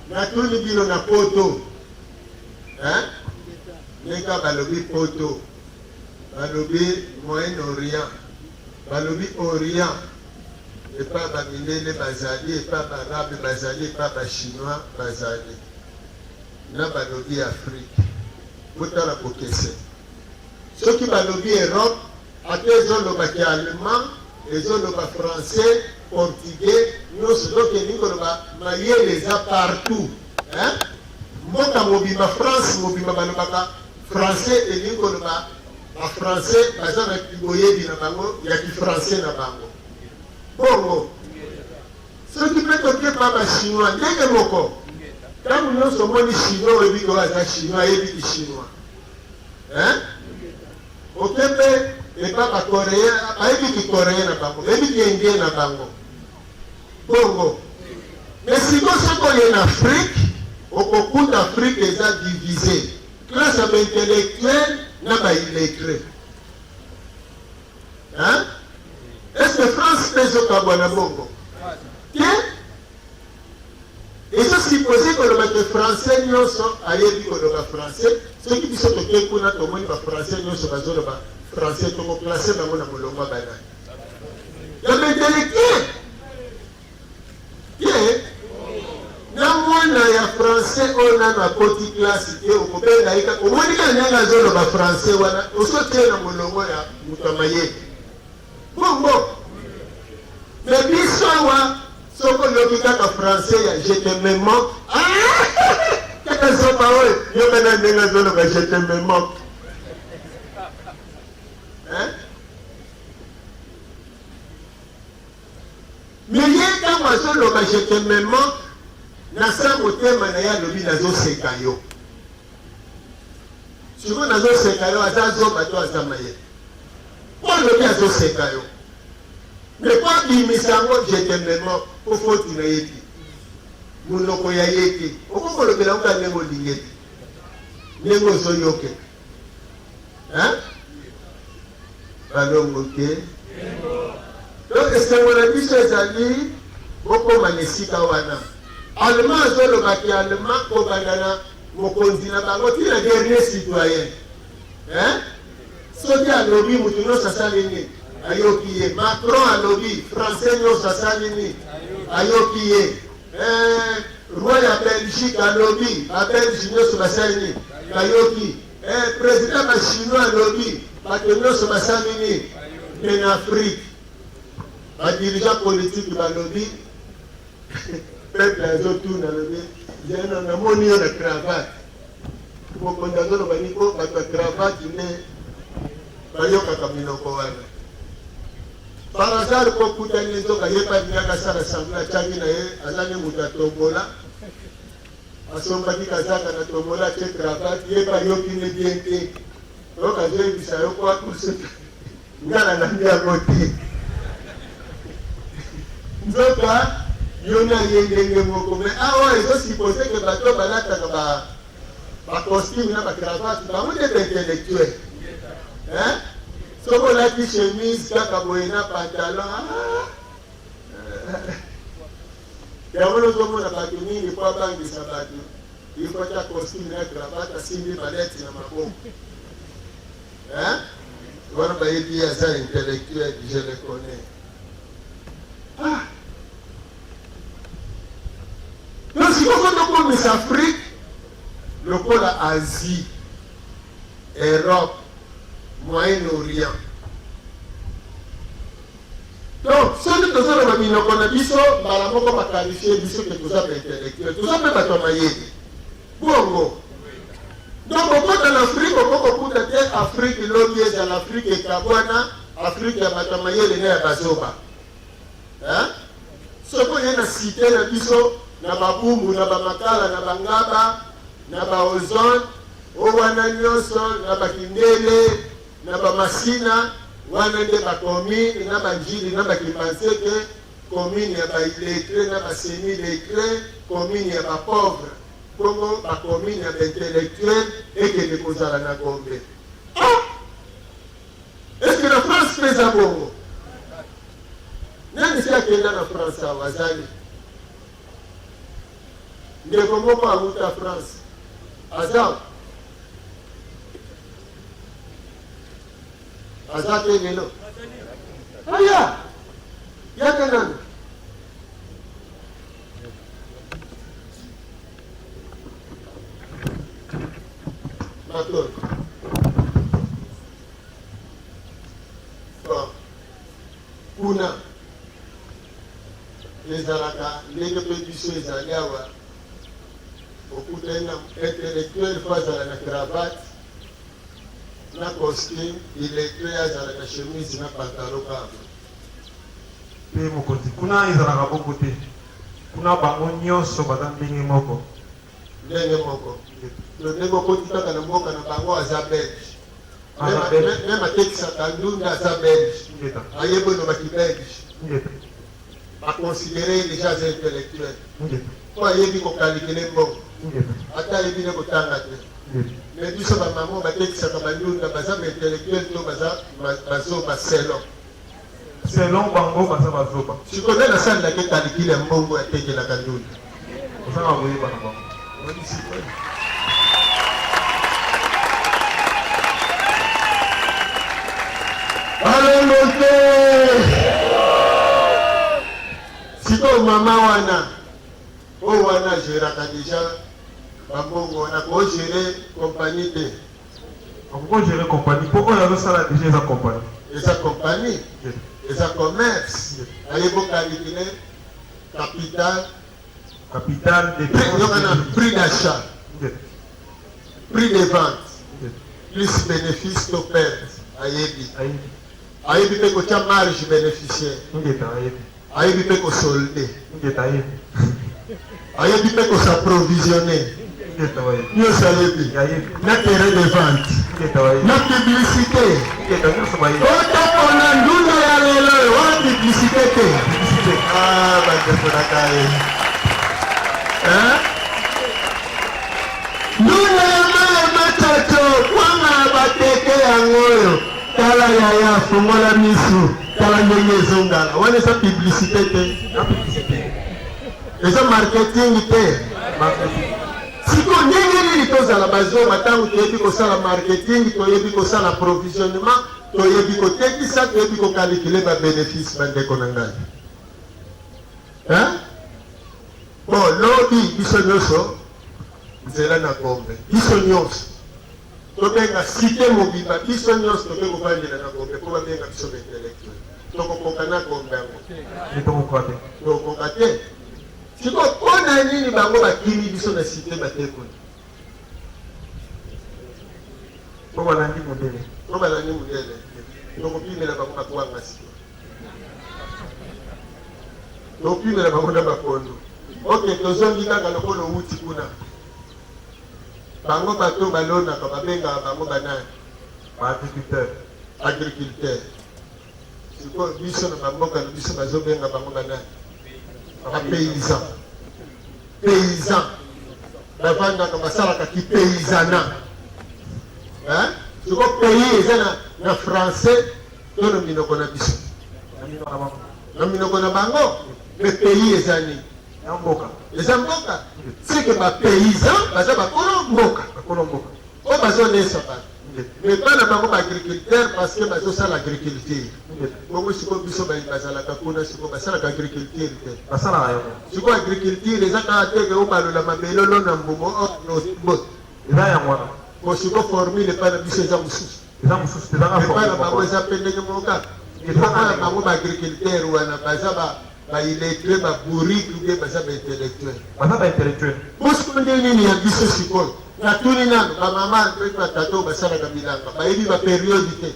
[SPEAKER 2] Natuni bino na poto. Neka balobi poto. Balobi Moyen-Orient. Balobi Orient. Epa bamindele bazali, epa barabe bazali, epa bachinois bazali. Na balobi Afrique. Botala bokese. Soki balobi Europe, ate ezolobaki allemand, ezoloba français, portugais, nyonso donc elingi koloba mayele eza partout. Mboka mobima France mobima balobaka français elingi koloba bafrançais baza na boyebi na bango ya kifrançais na bango. Bongo soki mpe toke pa bachinois ndenge moko ntango nyonso omoni chinois oyebi ko aza chinois ayebi ki chinois. Oke mpe epa bacoréen bayebi ki coréen na bango bayebi ki indien na bango. Bongo mais siko soko oye na Afrique okokuta Afrique eza divisé classe ya baintellectuel na baillettré. Est-ce que France mpe ezokabwa na bongo te? Ezosupposé koloba ke français nyonso ayebi koloba français. Soki biso toke kuna tomoni bafrançais nyonso bazoloba français tokoklase bango na molongwa banani ya baintellectuel te. ya français on a na petit classe ke okobenda ika omonika nyanga zolo ba français wana osote na molongo ya mutamaye bongo mais biso wa soko lobi kaka français ya je te me manque kaka sopa oyo yo bana nyanga zolo ba je te me manque hein mais ye kama zolo ba je te me manque na sa motema na ya lobi nazoseka yo siko nazoseka yo aza zoba to aza maye po lobi azoseka yo mais po abimisa yango jetemement po foti na ye te monoko ya ye te okokolobela ngo ka ndenge olingi te ndenge ozoyoke balongo te donc esengo na biso ezali okoma na esika wana allemand azolobaki allemand kobanda na mokonzi na bango tina dernier citoyen soki alobi mutu nyonso asali nini ayoki ye Macron alobi français nyonso asali nini ayoki ye roi ya Belgique alobi babelge nyonso basali nini bayoki président bachinois alobi bato nyonso basali nini mais na Afrique badirigant politique balobi peuple azotuna lobi jana namoni yo na cravate mokonzi azoloba niko bato ya cravate nde bayokaka minoko wana par hasard kokutani nzoka ye palingaka asala sangla atiaki na ye aza ne moto atombola asombaki kazaka na tombola atie cravate ye bayoki ne bien te oyoka azoyebisa yo kwa kuseka nga na nandi yango te nzoka yo na ye ndenge moko mais awa ezosupose ke bato balataka bacostume na bacravate bango nde baintellectuel soko olati chemise kaka boye na pantalon yango nozomona bato mingi po abangisa bato ifota costume na cravate asimbi baleti na maboko wana bayebi aza intellectuel je le connais donc sikoyo tokomisa Afrique lokola Asie Europe Moyen-Orient donc soki tozoloba minoko na biso mbala moko bakalifie biso ke toza baintellectuel toza mpe bato ya mayele bongo donc okota na Afrique okokokuta te Afrique lobi ezala Afrique ekabwana Afrique ya bato ya mayele na ya bazoba soki oye na cité na biso na babumbu na bamakala na bangaba na baozone owana nyonso na bakindele na bamasina wana nde bakomine na banjili na bakipanseke komine ya bailetre na basemi letre komine ya bapauvre kongo bakomine ya baintellectuel ekende kozala na Gombe eske na France mpe eza bongo nani si akenda na France awa azali ndeko moko awuta France aza te lelo aya yaka nani mator kuna ezalaka ndenge mpe biso ezali awa okutani na intellectuel fo azala na cravate na costume illettré azala na chemise na pantalon kaka
[SPEAKER 3] mpe mokonzi kuna ezalaka bongo te kuna bango nyonso baza ndenge moko
[SPEAKER 2] ndenge okoti kaka na mboka na bango aza belge meme atekisaka ndunda aza belge ayebi olobaki belge baconsidere déjà aza intellectuel po ayebi kokalikile mbongo ata ayebi ne kotanga te mais biso bamamo batekisaka bandunda baza baintellectuel to bazoba selon
[SPEAKER 3] bango baza bazoba
[SPEAKER 2] sikoyo nde nasalelaki kalikile ya mbongo yatekelaka ndunda
[SPEAKER 3] osanga koyeba na bango
[SPEAKER 2] balongo te sikoyo mama wana on a géré déjà on a géré compagnie de
[SPEAKER 3] on peut gérer compagnie pourquoi il y a ça déjà sa compagnie
[SPEAKER 2] et sa compagnie et sa commerce allez vous calculer capital de prix d'achat prix de vente plus bénéfice to perte ayebi pe ko tia marge bénéficiaire ayebi pe ko solde ayebi pe ko s'approvisionner nyonso ayebi na terrain de vente na publicité otakona ndunda ya lelo wana publicité te bandeko na kaye ndunda ya maya matoto kwanga bateke yango oyo tala yaya fungola misu tala ndenge ezongala wana eza publicité te eza marketing te siko ndenge nini tozala bazonga ntango toyebi kosala marketing toyebi kosala provisionnement toyebi kotekisa toyebi kokalkule babénéfice bandeko na ngai bon lobi biso nyonso nzela na gombe biso nyonso tobenga cité mobimba biso nyonso toke kovandela na gombe mpo babenga biso baintellectuel tokokoka na gombe yango tokoka te siko mpona nini bango bakimi biso na cité batekoni po balandi mondele tokopimela bango bakwanga siko tokopimela bango na bakondo ok tozongi kaka lokolo outi kuna bango bato balonaka babengaka bango banani agriculteur siko biso na bamboka na biso bazobenga bango banani paysan bavandaka basalaka kipaysana siko pays eza na français to na minoko na biso na minoko na bango me pays eza nini eza mboka seke bapaysan baza bakolo mboka oyo bazonesa bato mais bana bango baagriculteur parce que bazosala agriculture bongo siko biso bazalaka kuna siko basalaka agriculture te siko agriculture eza kaka teke oyo balola mabelolo na mbongo bo siko formule epai na biso eza mosusu epai na bango eza mpe ndenge moka epai na bango baagriculteur wana baza baillettré babourike ube baza baintellectuel bosiko nde nini ya biso sikoyo natuni nano bamama mpe batata oyo basalaka bilanga bayebi baperiode te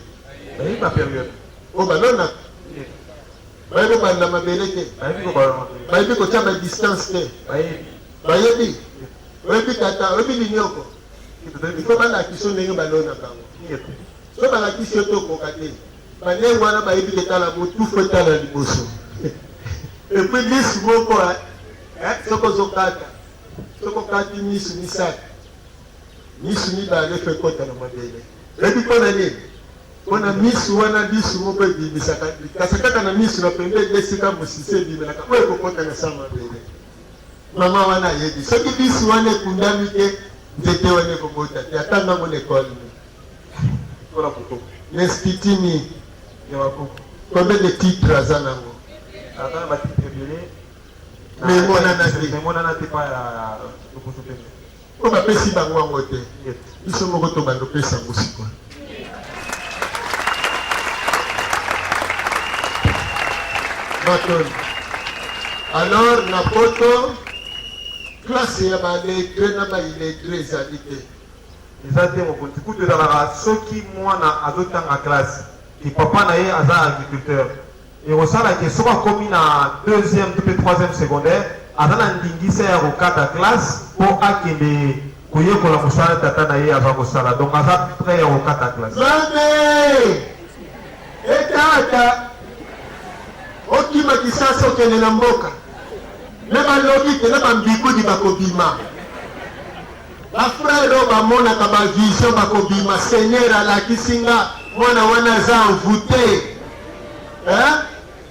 [SPEAKER 2] oyo balonaka bayebi kobalila mabele te bayebi kotia badistance te bayebi oyebi tata oyebi linyoko ifo balakisi o ndenge balonaka yango so balakisi yo tokoka te bandenge wana bayebi ketala motufu etala liboso epuis lisu moko soko ozokata soko okati misu misato misu mibale fe kota na mabele ebi mpona nini mpona misu wana lisu moko ebimisaka kasi kaka na misu na pembe esika mosise ebimelaka oyo ekokota na sa mabele mama wana ayebi soki lisu wana ekundami te nzete wana ekobota te ata ntango na ekole l'institut combien de titres aza nango memonana te po bapesi bango yango te biso moko tobanda opesa yango sikoyo batoni alors na poto classe ya balettre na baillettre ezali te
[SPEAKER 3] eza te mokonzi kutu ezalaka soki mwana azotanga classe ki papa na ye aza agriculteur ekosalaki soki akomi na 2e to mpe 3e secondaire aza na ndingisa ya kokata classe mpo akende koyekola mosala tata na ye aza kosala donc aza prêt ya kokata classe
[SPEAKER 2] mame etata okima kisasa okende na mboka na balobi te na bambikudi bakobima bafrere oyo bamonaka bavision bakobima seigneur alakisi nga mwana wana aza envoûté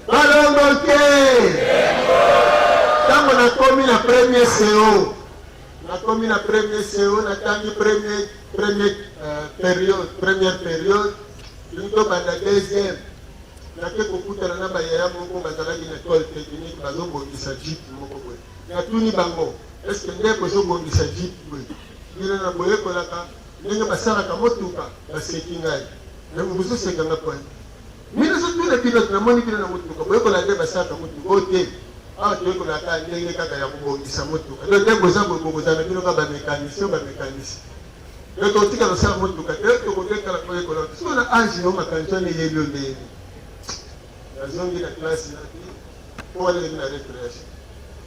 [SPEAKER 2] balongo te ntango nakomi na premier CO natangi première période lingo banda deuxième nake kokutana na bayaya moko bazalaki na école technique bazobongisa jipe moko boye na tuni bango est-ce que ndeko zo bongisa jeep boy ina na boye ko laka ndenge basala ka motuka baseki ngai na mbuzo seka ngapa mina zo tuna pilote na moni na motuka boye ko laka basala ka motuka ote ah to ko laka ndenge kaka ya kubongisa motuka ndio ndego za bongoza na bino ka ba mécanicien ndio to tika basala motuka ndio to ko ndeka la boye ko laka so na anji no makanjani yelo ndenge nazongi na classe na wale na refresh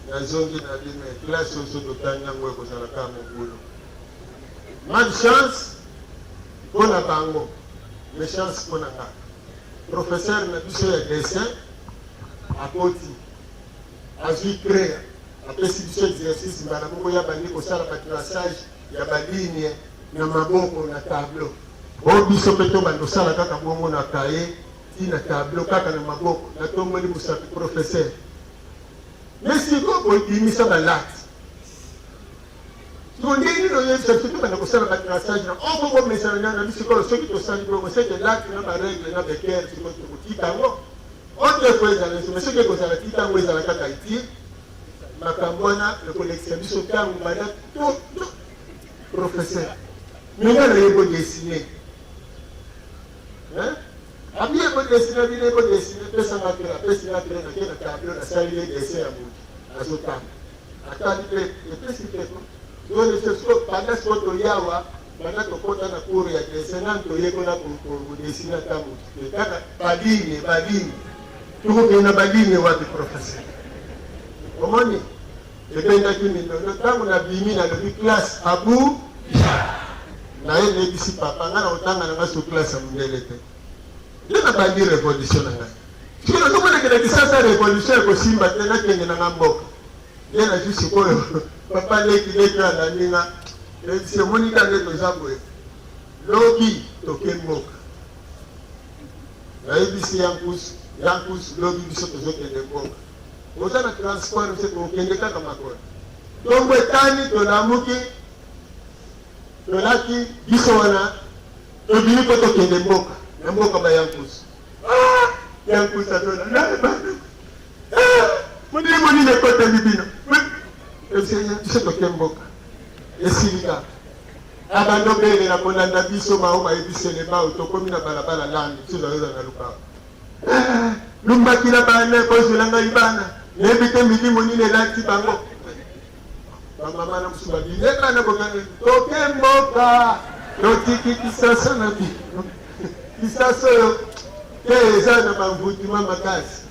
[SPEAKER 2] nazongi na bime classe oso dotanya ngwe ko sala kama ngulo malchance kona bango méchance kona ka professeur na biso ya dessin akoti azui créer apesi biso exercice mbala moko ya bandi kosala batraçage ya baligne na maboko na tableau o biso pe to bando sala kaka bongo na kaye tina tableau kaka na maboko na tomoli musapi professeur mais ko boy imisa balati to ndeni no yesa to bana ko sala batraçage na on ko mesa na biso ko soki to sali bro c'est que là na ba règle na beker to ko titango autre fois dans le mais c'est que sala titango ezala kaka iti makambona le collection biso tango bana to professeur ninga na yebo dessiner hein abie ko dessiner bile ko dessiner pesa ngakira pesa ngakira na kena tableau na sali le dessin ya mutu azotanga atali pe pesa keko do le sesko pada soto yawa bana to kota na cour ya dessin to yeko na ko dessiner ta mutu kaka badini tuko kena badini wapi professeur omoni dependa kimi ndo tangu na bimi na le classe abu na yeye bisi papa ngana otanga na ngaso classe mundelete ndena bandi revolution nga kino ndo mwana kena kisasa revolution ko simba tena kenge na ngambo yena jisi koyo papa leki na ninga se monika ndeto zabwe lobi tokemboka na ibisi yankus lobi biso tozokende mboka ozana transport se ko kende kaka makona tombo etani tolamuki tolaki biso wana tobini ko tokende mboka na mboka ba yankus atola na bana moni ne kota libino biso tokende mboka esilika abando bele na kolanda biso maoma ebisele bao tokomi na balabala landi tuzaweza na lukao lumbaki na bana kozolanga ibana nebite milimo nini elati bango bamama na musuba bileka na bokane tokemboka totiki kisasa na bino kisasa oyo te eza na bamvutima makasi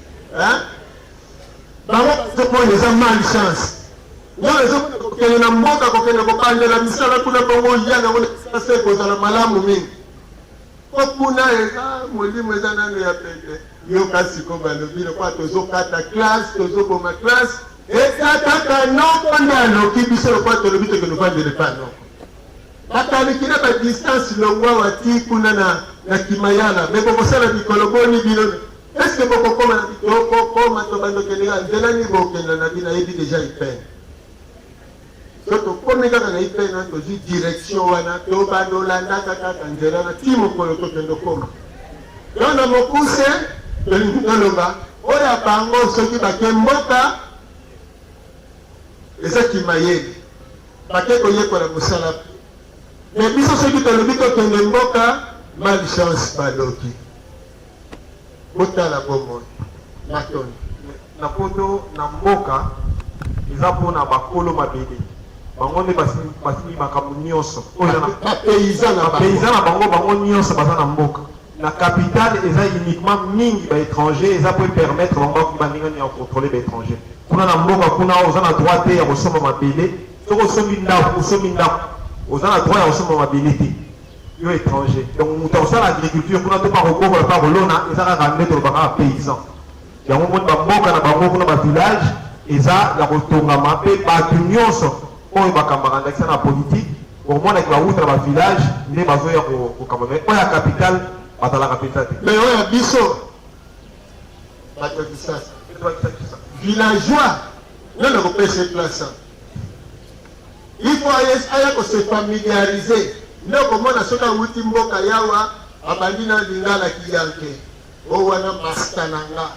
[SPEAKER 2] bango bazomona eza malchance ndio ezomona kokende na mboka kokende kopandela misala kuna bongo ya na kisasa ekozala malamu mingi kokuna eza molimo eza nano ya pete yo kasi ko balobile kwa tozokata classe tozoboma classe ekataka noko ndano kibiso kwa tolobite ke novandele pa noko batalikina ba distance longwa wati kuna na kimayala me bokosala bikoloboni bino est-ce que bokokoma na bitoko koma to bandokelela nzela ni bokenda na bina yebi déjà ipene soto komi kaka na ipene na tozwi direction wana to bandolandaka kaka nzela na ti mokolo tokende koma yo na mokuse tolingoloba oyo bango soki bakemboka eza kimayeli bake koyekola mosala me biso soki tolobi tokende mboka malchance baloki botala bomoi matoni
[SPEAKER 3] na poto na mboka eza mpona bakolo mabele bango nde basimi makambo nyonso bapaysan na bango nyonso baza na mboka na capitale eza uniquement mingi baétranger eza po permettre bango bandingani ya contrôler baétranger kuna na mboka kuna oza na droit te ya kosomba mabele soki osombi ndako oza na droit ya kosomba mabele te yo étranger donc moto akosala agriculture kuna to pa kokokola pa kolona eza kaka nde tolobaka paysan yango moni bamboka na bango kuna bavillage eza ya kotongama mpe bato nyonso oyo bakambaka ndakisa na politique omonaki bawuta na bavillage nde bazoya kokamba oyo ya capitale batalaka mpenza te
[SPEAKER 2] me oyo ya biso bato kisasa villageois nana kopesa place il faut aya kose familiariser nde komona soki awuti mboka yawa abandi na lingala kiyanke o wana masta na nga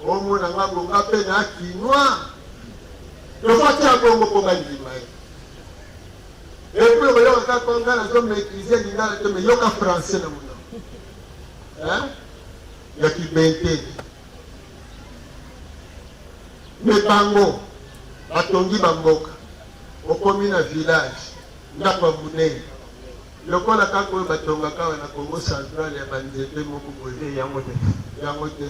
[SPEAKER 2] omona nga bonga mpe na kinwa tofati ya bongo mpo bandima ye epui okoyoka kaka nga nazomaitrise lingala te me yoka français na monoko ya kibenteli me bango batongi bamboka okomi na village ndako ya monene lokola kaka oyo batongaka awa na Congo central ya banzete moko boye yango te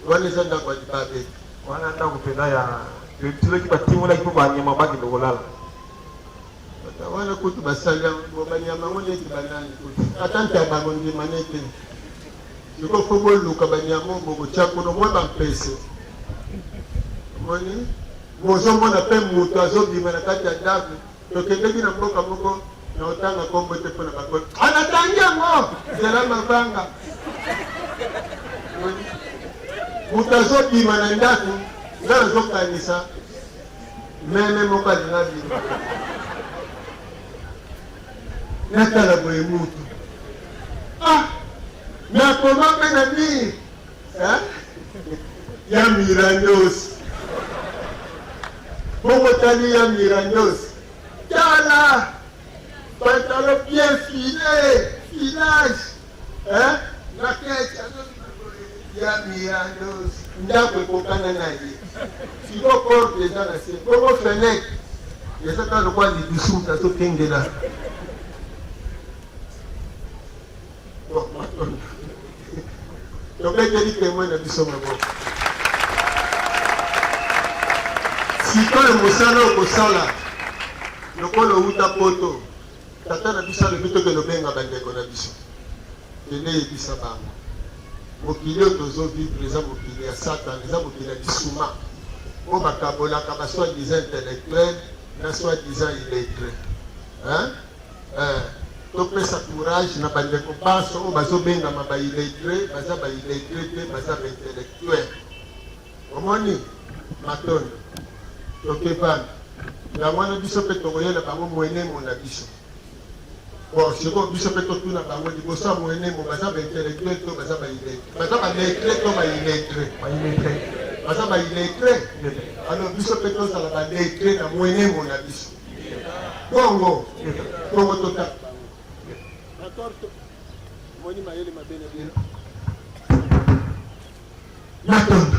[SPEAKER 2] wana eza ndako ya libabe
[SPEAKER 3] wana ndako mpenza ya soki batimolaki mpo banyama bakende kolala
[SPEAKER 2] wana kutu basali yango banyama yango neti banani kutu ata nte ya bango ndima nete siko fo boluka banyama oyo bokotia kuna mwa bampese moni bozomona mpe moto azobima na kati ya ndako tokendeki na mboka moko na otanga kombo te mpona bakoi anatangi yango zela mabanga moto azobima na ndako nga nazokanisa meme moko alinga bima natala boye mutu nakoma mpe na bire ya mirandosi bongo tali ya mirandosi tala pantalon bien filage na kete ya mirandosi ndako ekokana na ye siko porte eza na se bongo fenêtre eza kaka lokwa lidusu nazokengela tokekeli témoin na biso maboko sikoyo mosala okosala lokola outa poto tata na biso alobi tokende obenga bandeko na biso kende yebisa bango mokili oyo tozovivre eza mokili ya satan eza mokili ya bisuma oyo bakabolaka basoi-disant intellectuel na soi-disant illettré topesa courage na bandeko baso oyo bazobengama baillettré baza baillettré te baza baintellectuel omoni matondo tokebana yango wana biso mpe tokoyela bango mwenemo na biso siko biso mpe totuna bango liboso ya mwenemo baza baintellectuel to baza baillettré baza balettré to baillettré baza baillettré alors biso mpe tozala balettré na mwenemo na biso bongo totaka moni mayele mabene bien matondo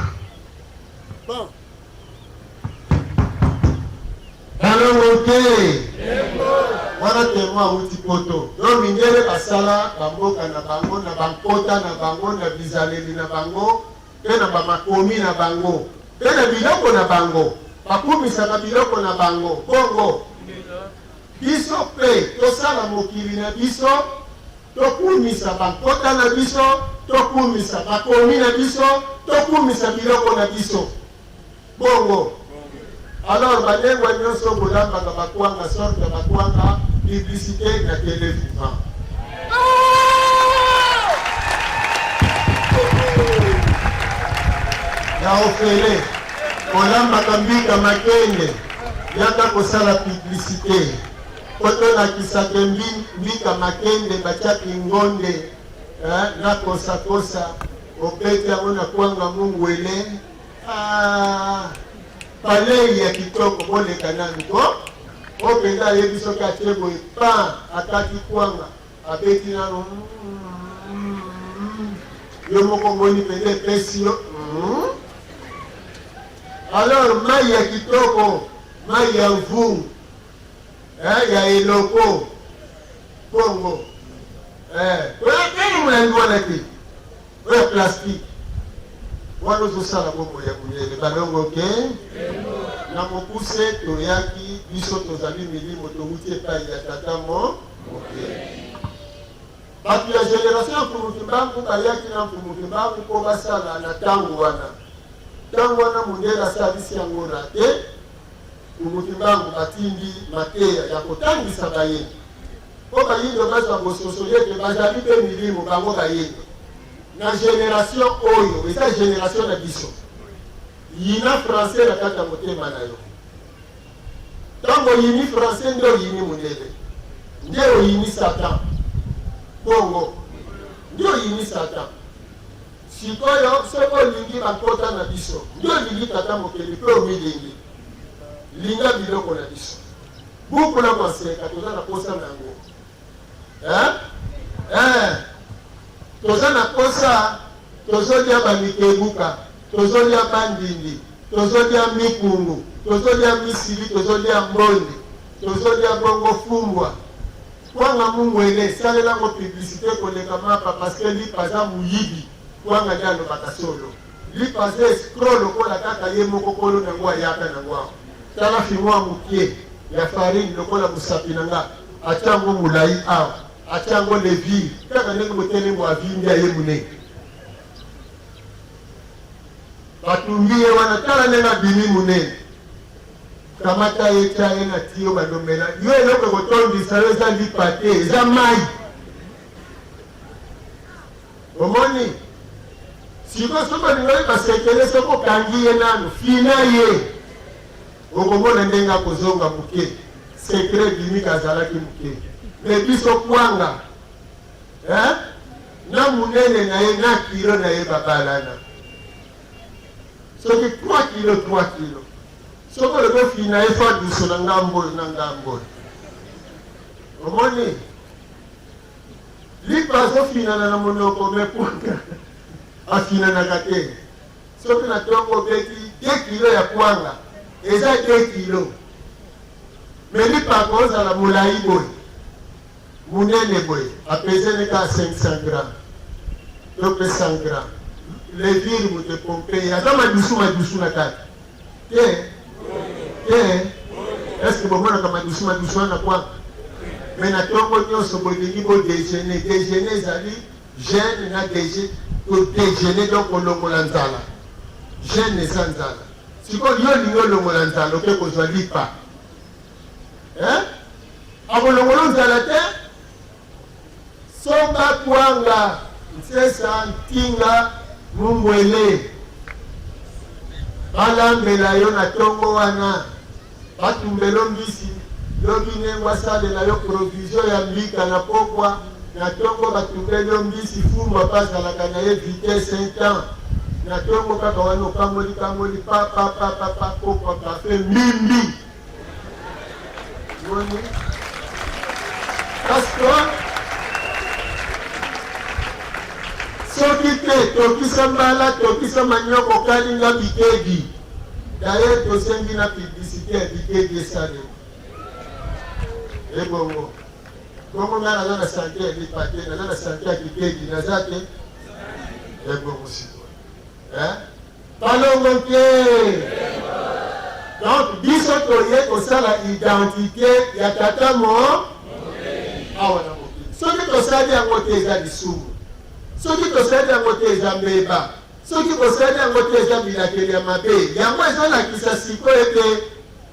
[SPEAKER 2] bon balongo te wana temo awuti poto yo mindele basala bamboka na bango na bankota na bango na bizaleli na bango mpe na bamakomi na bango mpe na biloko na bango bakumisaka biloko na bango bongo biso mpe tosala mokili na biso tokumisa bankota na biso tokumisa bakomi na biso tokumisa biloko na biso bongo alors balengwa nyonso bolambaka bakwanga sorte ya bakwanga publicité na télé vivant ya ofele kolambaka mbika makende yaka kosala publicité kotolakisaka mbika makende batiaki ngonde na kosakosa obeti yango na kwanga mungwele palei ya kitoko boleka nani ko openza ayebi soki atie boye pan ataki kwanga abeti nano yo moko ngoni pende epesi yo alors mai ya kitoko mai ya mvungu ya eloko bongo oyakeni molangi wana te oya plastique wana ozosala bongo ya muyele balongo ke na mokuse toyaki biso tozali milimo towuti epai ya tata moke bato ya génération ya mfumukimbangu bayaki na mfumukimbangu mpo basala na ntango wana mondele asalisi yango rate mfumukimbangu batindi mateya ya kotangisa bayeni mpo bayini bazwa bososo yeke bazali mpe milimo bango bayeni na génération oyo eza génération na biso yina français na kati ya motema na yo ntango oyini français nde oyini mondele nde oyini satan bongo nde oyini satan sikoyo soki olingi bakota na biso nde olingi tata mokeli mpe omilingi linga biloko na biso buku na konseka toza na posa nango toza na posa tozolia bamikebuka tozolia bandindi tozolia mikungu tozolia misili tozolia mbonde tozolia bongo fumbwa kwanga mungwele salelango publicité koleka mapa parce que lipaza muyibi kwanga jalo bakasolo lipaza escroll lokola kaka ye moko kolo nango ayaka nango tala fimwa mukie ya farine lokola musapi nanga achango mulai awa achango levi kaka ndenge motele mwa vindi ye mune batumbiye wana tala nenga bini mune kamata yeta ena tiyo bandomela yo eloko kotondisa yo eza lipa te eza mai omoni siko soko lingai basekele soko kangi ye nano fina ye okomona ndenge akozonga muke sekre bimika azalaki muke me biso kwanga na munene na ye na kilo na ye babalana soki 3 kilo soko lebe fina ye fa duso na ngambo omoni lipa zo finana na monoko me kwanga afinanaka te soki na tongo beti 2 kilo ya kwanga eza 2 kilo me lipa akozala molai boye munene boye apezeneka 500 grammes to pe 100 grammes levire mote pompe aza madusu na kati te est-ce bomonaka madusu wana kwanga me na tongo nyonso bolingi bodejeuner ezali jeune na todejeuner donc olongola nzala jeune eza nzala sikoyo yo olingi olongola nzala oke kozwa lipa akolongola nzala te songa kwanga nsesa ntinga mumbwele balambela yo na tongo wana batumbelo mbisi lobi nengo asalela yo provision ya mbika na pokwa na tongo batumbeli yo mbisi fumba bazalaka na ye vitesse 5 ans na tongo kaka wana okangoli pa pokwa kafe mbimbi moni parce soki te tokisa mbala tokisa manyoko kalinga bikedi daye tosengi na publicité ya bikedi esale ebongo bongo nga naza na sante ya lipa te naza na sante ya bikedi naza te ebongo siko palongo te donc biso toye kosala identité ya tata mo awa na mokili soki tosali yango te eza lisumu soki tosali yango te eza mbeba soki tosali yango te eza bilakeli ya mabe yango ezolakisa sikoyo ete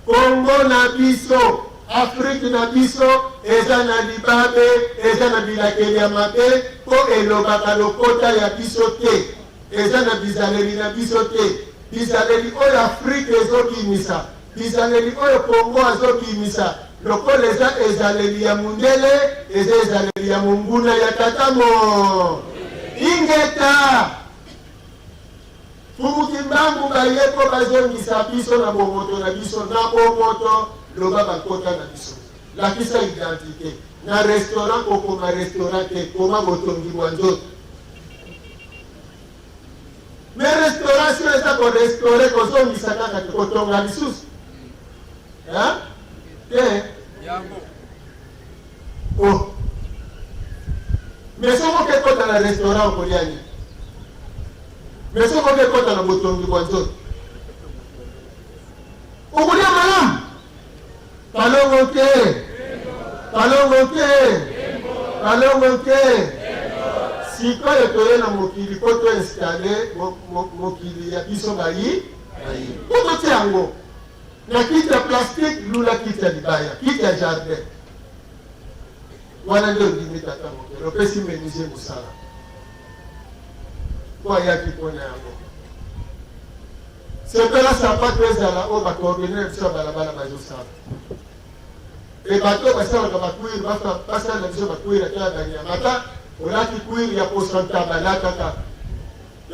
[SPEAKER 2] kongo na biso afrike na biso eza na libabe eza na bilakeli ya mabe mpo elobaka lokota ya biso te eza na bizaleli na biso te bizaleli oyo afrike ezobimisa bizaleli oyo kongo azobimisa lokola eza ezaleli ya mundele eza ezaleli ya monguna ya tatamo ingeta fumuki mbangu baye po bazongisa biso na bomoto na biso na bomoto loba bakota na biso lakisa identité na restaurant kokoma restaurant te koma botongi bwa nzoto me restauration eza korestaure kozongisa kaka te kotonga lisusu te mais soko kekota na restaurant okoliani mais soko kekota na botongi bwa nzoto okolia malamu palongo te sikoyo toye na mokili po toinstale mokili ya biso bayi po totia yango na kiti ya plastique lula kiti ya libaya kiti ya jardin wana nde ondimi tata mokili opesi menisie mosala po ayaki mpona yango sepela sapato ezala oyo bakoordinere biso ya balabala bazosala ebato basalaka bakwiri basala biso bakwiri ata ya banyama ata olati kwiri ya posa ntaba lataka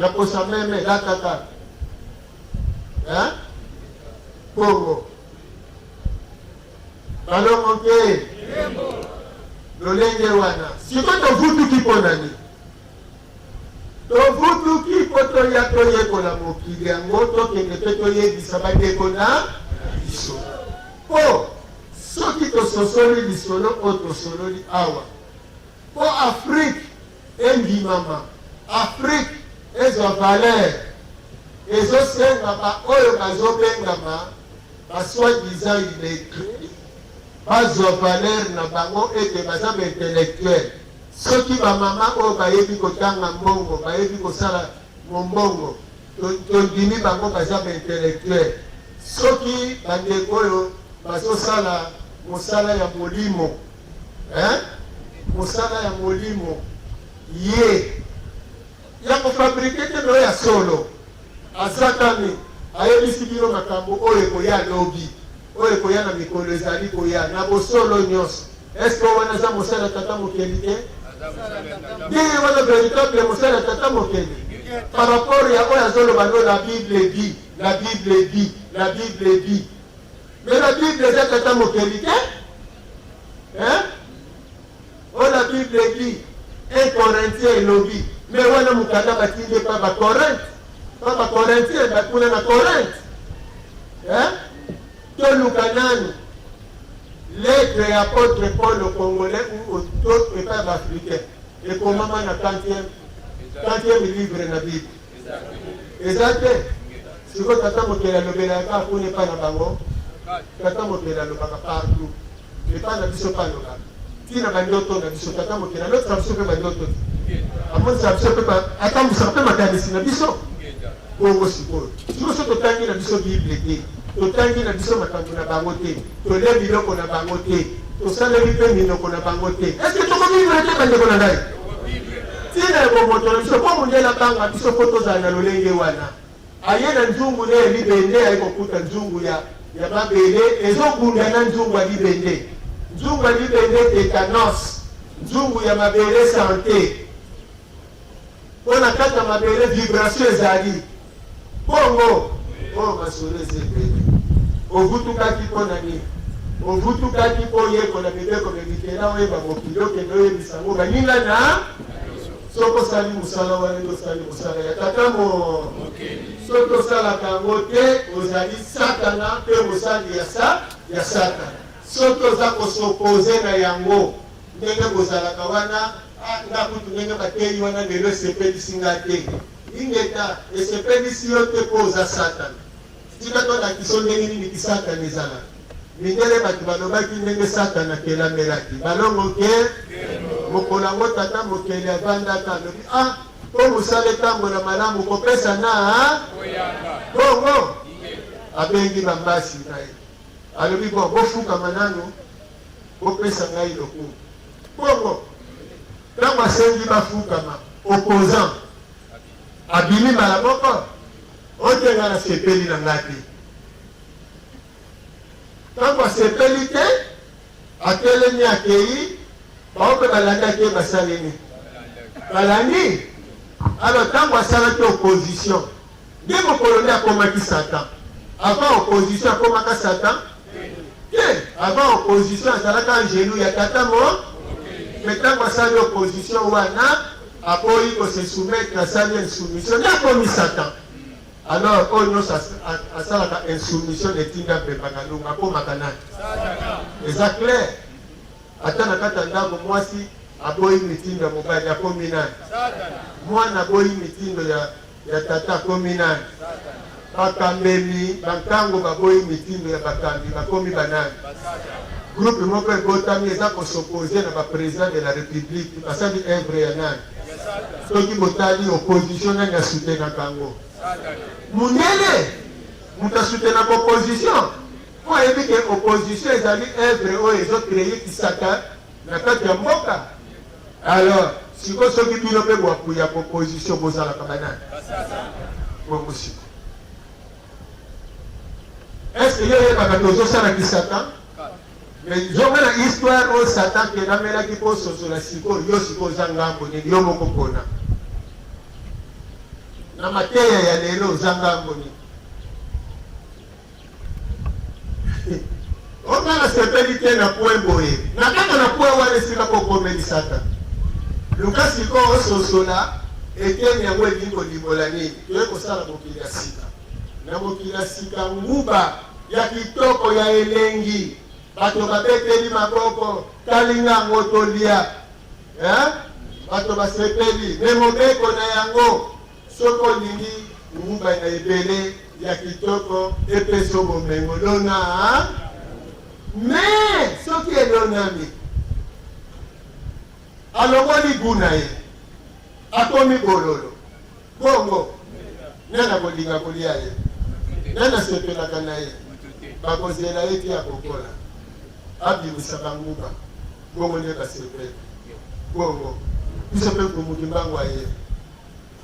[SPEAKER 2] ya posa meme lataka bongo balongo ke lolenge wana siko tovutuki mpo nani tovutuki mpo toya toyekola mokili yango tokende mpe toyebisa bandeko na biso mpo soki tososoli lisolo oyo tosololi awa mpo afrike endimama afrike ezwa valeur ezosenga baoyo bazobengama basoi-disant illettré bazwa valeur na bango ete baza baintellectuel soki bamama oyo bayebi kotanga mbongo bayebi kosala mombongo tondimi bango baza baintellectuel soki bandeko oyo bazosala mosala ya molimo mosala ya molimo ye ya kofabrike te no ya solo azakani ayebisi bino makambo oyo ekoya lobi oyo ekoya na mikolo ezali koya na bosolo nyonso eske wana eza mosala tata mokeli te ndenge wana véritable mosala tata mokeli par rapport ya oyo azoloba no la bible dit la bible dit la bible dit mais la bible eza tata mokeli te oyo la bible dit un corinthien elobi mais wana mokanda batindi epa bacorinthe pa bacorinthien bakuna na corinthe toluka nani lettre ya apôtre Paul au Congolais ou au epa baafricain ekomama na 40e livre na bible eza te siko tata mokeli alobelaka akuna epa na bango tata mokeli alobaka partout epa na biso pa alobaka tina bandoto na biso tata mokeli alotisa biso mpe bandoto amonisa biso mpe atambwisaka mpe makanisi na biso bongo sikoyo siko so totangi na biso bible te totangi na biso makambo na bango te tolie biloko na bango te tosaleli mpe minoko na bango te eske tokovivre te bandeko na ngai tina ekomoto na biso mpo mondele abanga biso mpo tozala na lolenge wana aye na nzungu ne libende aye kokuta nzungu ya mabele ezokunda na nzungu ya libende nzungu ya libende tetanos nzungu ya mabele sante mpo na kati ya mabele vibration ezali bongo oyo masolo ezebele ovutukaki mpo na nini ovutukaki mpo oyekola mibeko mebikela oyeba mokili okende oyebisango baninga na soki osali mosala wana tosali mosala ya tata soki osalaka yango te ozali satana mpe mosali ya satana soki oza kosopoze na yango ndenge bozalaka wana ngakutu ndenge bateli wana lelo esepelisi nga te ingeta esepelisi yo te mpo oza satana tika tolakiso ndenge nini kisatana ezalaka mindele bato balobaki ndenge satana akelamelaki balongo ke mokolo yango tata mokeli avandaka alobi mpo mosala etambola malamu kopesa na bongo abengi bambasi na ye alobi bon bofukama nano bopesa ngai lokumu bongo ntango asengi bafukama opposant abimi mbala moko otenga na sepeli na ngai te ntango asepeli te atelemi akei bao mpe balandaki ye basaleni balandi alors ntango asalaki opposition nde mokolo nde akomaki satan avant opposition akomaka satan te avant opposition azalaka angelu ya tata me ntango asali opposition wana akoyi kose soumettre asali insoumission nde akomi satan alors oyo nyonso asalaka insoumission etinda mpembaka ndungu akomaka nani eza clair ata na kati ya ndako mwasi aboyi mitindo ya mobali akomi nani mwana aboyi mitindo ya tata akomi nani bakambemi bantango baboyi mitindo ya bakambi bakomi banani groupe moko ebotami eza kosopoze na baprésident de la république basali œuvre ya nani soki botali opposition nani asutenaka yango mundele moto asutenaka opposition po ayebi ke opposition ezali œuvre oyo ezokreye kisaka na kati ya mboka alors siko soki bino mpe bwapuya opposition bozalaka banani bongo siko est-ce yo oyebaka tozosalaki satan mais zonga na histoire oyo satan kenamelaki mpo sosola sikoyo yo sikoyo oza ngambo nini yo moko mpona na mateya ya lelo oza ngambo nini Onga na sepeli te na poe boye. Na kaka na poe wana sika kokomeli sata. Luka siko ososola eteni yango elingo limola nini. Toye kosala mokili ya sika. Na mokili ya sika nguba ya kitoko ya elengi. Bato babeteli maboko kalinga ngotolia. Bato basepeli me mobeko na yango soko lingi nguba na ebele ya kitoko epeso bomengo lona. Mais soki elonami alongoli guna ye akomi bololo bongo nana kolinga kolia ye nana sepelaka na ye bakozela ye ti akokola abimisa banguba bongo nde basepeli bongo biso mpe kumuki mbango aye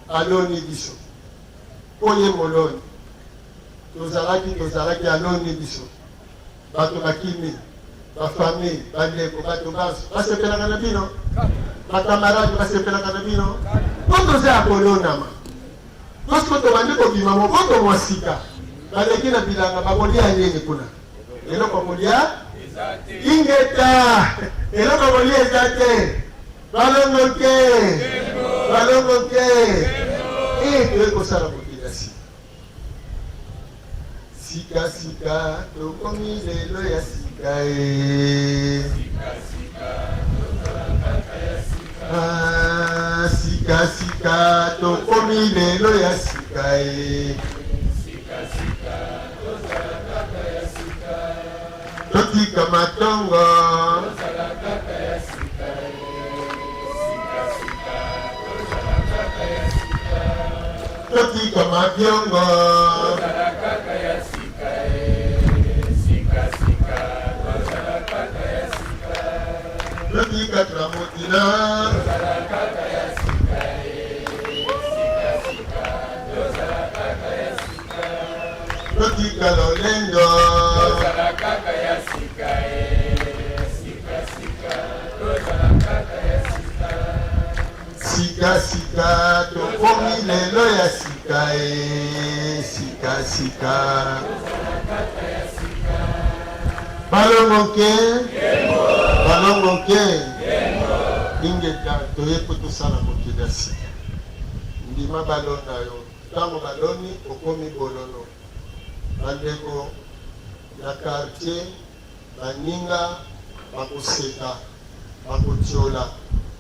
[SPEAKER 2] aloni biso oye moloni tozalaki aloni biso bato bakimi bafamille bandeko bato baso basepelaka na bino bakamaradi basepelaka na bino po toza ya kolonama tosko tobandi kobima mokoto mwa sika baleki na bilanga bakolia nini kuna eloko kolia ingeta eloko kolia eza te balongo ke toye kosala mokili sika sika tokomi lelo ya sika sika sika tokomi lelo ya sika totika matongo totika mabiongo totika tramotina totika lolendo sika sika tokomi lelo ya sika sika sika balongo ke ingeta toye po tosala mokili ya sika ndima balonda yo ntango baloni okomi bolono bandeko ya quartier baninga bakoseka bakotiola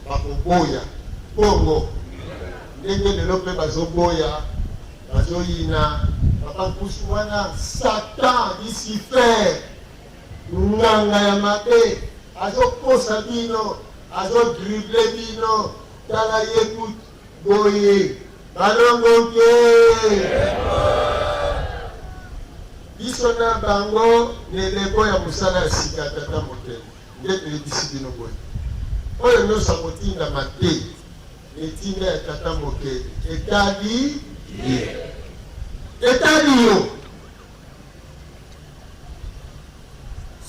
[SPEAKER 2] bakoboya bongo ndenge lelo mpe bazoboya bazoyina papa nkusu wana satan lucifer nganga ya mabe azokosa bino azodrible bino tala ye boye balongo ke biso na bango neleko ya mosala ya sika tata motema nde toyebisi bino boye oyo nyonso akotindama te etinda ya tata mokeli etali yo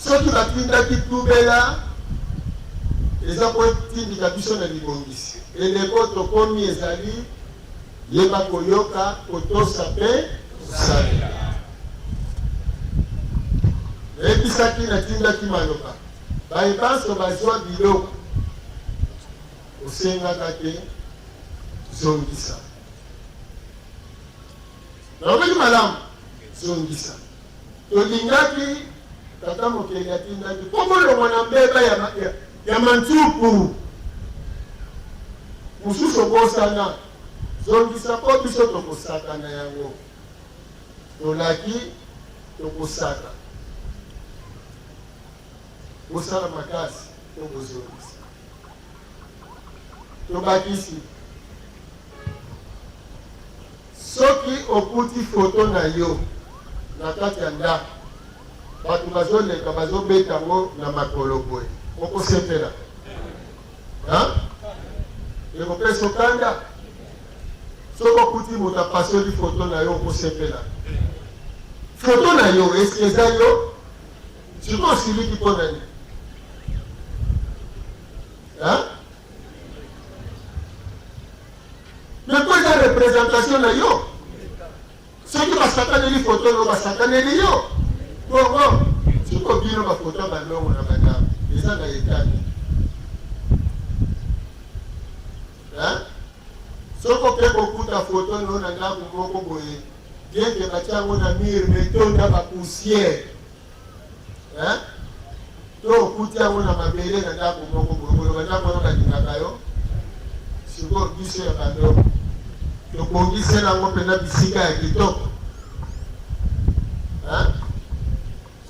[SPEAKER 2] soki batindaki tubela eza kotindika biso na libongisi eleko tokomi ezali yeba koyoka kotosa mpe kosalela ebisaki natindaki maloba bayebanso bazwa biloko osengaka te zongisa naobeli malamu zongisa tolingaki tata mokeli atindaki po molongwa na mbeba ya manzuku mosusu okosana zongisa po biso tokosaka na yango tolaki tokosaka kosala makasi tokozongisa tobakisi soki okuti foto na yo na kati ya ndako bato bazoleka bazobeta yango na makolo boye okosepela ekopesa okanda soki okuti moto apasoli foto na yo okosepela foto na yo eske eza yo siko osiliki mpo nani mais po eza représentation na yo soki basakaneli foto no basakaneli yo bongo siko bino bafoto balongo na badamu eza na etani soko pe kokuta foto no na ndako moko boye bienke batiango na mire metonda bapoussière to okuti yango na mabele na ndako moko boye bandako wana balingaka yo sikoyo biso ya bandoko tobongise nango mpena bisika ya kitoko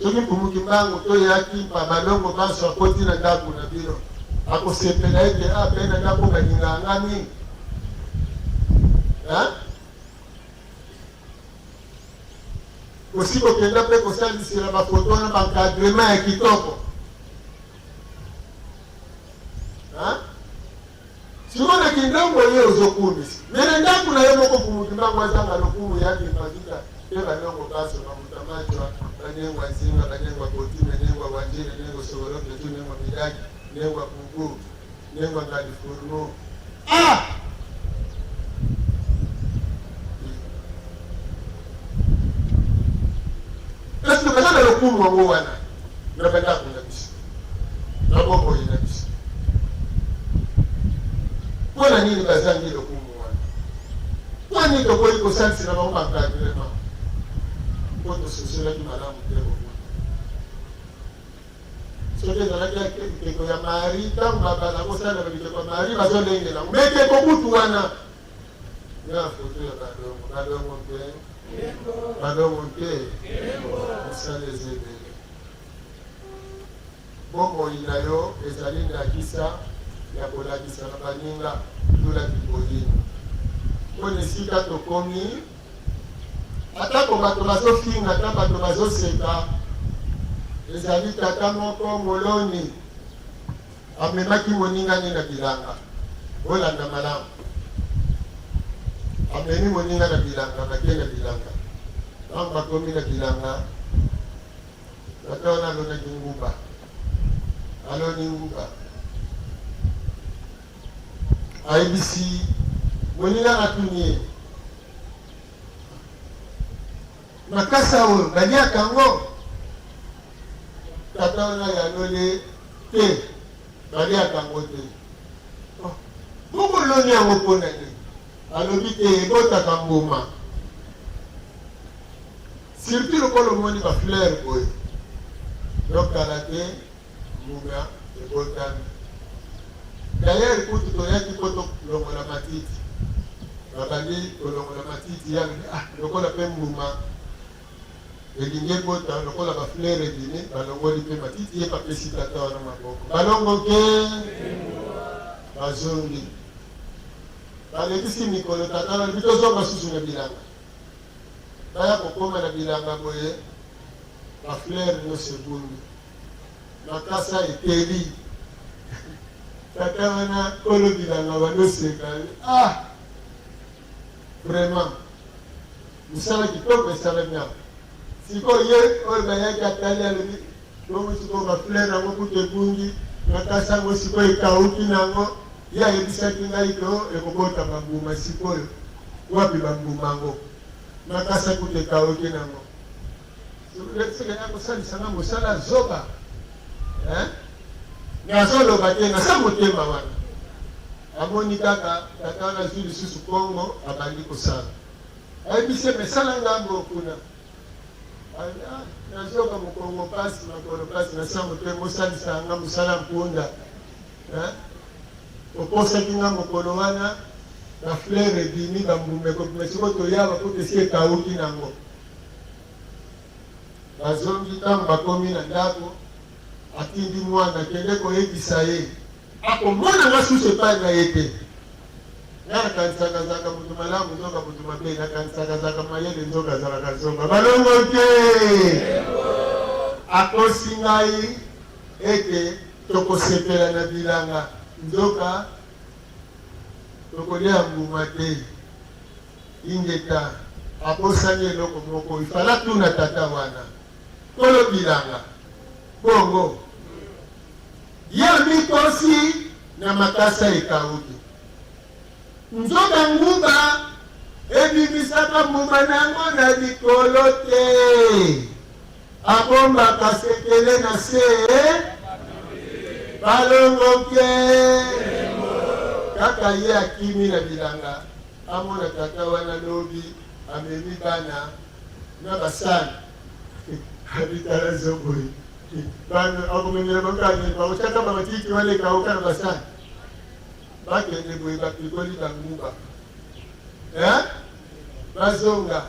[SPEAKER 2] soki mpumuki mbangu toyaki mpa balongo baso akoti na ndako na bino akosepela ete ape na ndako balingaka nga mingi kosi kokenda mpe kosalisela bafoto wana bankadrema ya kitoko simona kindongo ye ozokumisa mene ndako na ye moko mpumuki mbangu azanga lokumu yaki mpakika pe balongo baso bamutamajwa banengwa zinga banengwa koti banengwa wanjiri nengo sogolope tu nengwa midaki nengwa kuku nengwa kalifurno eske bazana lokumu wango wana na bandako na biso na boboye na biso mpona nini bazangi lokumu wana mponi tokoki kosalisela bango bankadrema mpo tososolaki malamu te kokuna soki ezalaki ekeko ya mari ntango babala kosalela biteko ya mari bazolengela mekeko kutu wana ya foto ya balongo mpe balongo mpe mosala eza ebele bomoi na yo ezali ndakisa ya kolakisa na baninga tolaki boyini mpona esika tokomi atako bato bazofinga ata bato bazoseka ezali tata moko moloni amemaki moningani na bilanga olanda malamu amemi moninga na bilanga bake na bilanga ntango bakomi na bilanga tata wana alonaki nguba aloni nguba ayebisi moninga natuni ye makasa oyo baliaka yango tata wana yalole te baliaka yango te bokoloni yango mpona nini alobi te ebotaka mbuma surtout lokola omoni bafleur boye yokala te mbuma ebotami d'ailleurs kutu toyaki po tolongola matiti babandi kolongola matiti ya lokola mpe mbuma elingi ebota lokola bafleur ebimi balongoli mpe matiti ye bapesi tata wana maboko balongo ke bazongi balekisi mikolo tata wana libi tozonga susu na bilanga baya kokoma na bilanga boye bafleur nyonso ebungi makasa eteli tata wana kolo bilanga bandoseka vraiment mosala kitoko esalami awa sikoyo ye oyo bayaki atali alobi bongo sikoyo bafleur yango kutu ebungi makasa yango sikoyo ekauki nango ye ayebisaki ngai to ekobota bambuma sikoyo wapi bambuma yango makasa kutu ekauki nango soki akosalisanga mosala zoba nazoloba te nasa motema wana amoni kaka tata wana azwi lisusu kongo abandi kosala ayebise mesala ngambo kuna nazoka mokongo pasi makolo pasi nasa motema osalisa nga mosala mpunda oposaki nga mokolo wana bafleur ebimi bambuma ekobima siko toyaba po tesi ekauki nango bazongi ntango bakomi na ndako atindi mwana kende koyebisa ye akomona nga susu epai na ye te nga nakanisaka zaka mutu malamu nzoka mutu mabe nakanisaka zaka mayele nzoka azalaka nzoka balongo te akosi ngai ete tokosepela na bilanga nzoka tokolia mbuma te ingeta akosani eloko moko ifala tuna tata wana kolo bilanga bongo ye mikosi na makasa ekauki nzoka nguba ebimisaka mbuma nango na likolo te abomba kasekele na se balongoke kaka ye akimi na bilanga amona tata wana lobi amemi bana na basani abitala zoboyi bana akomemela bakanye bakotaka bamatiki walekauka na basani bakende boye bapikoli banguba bazonga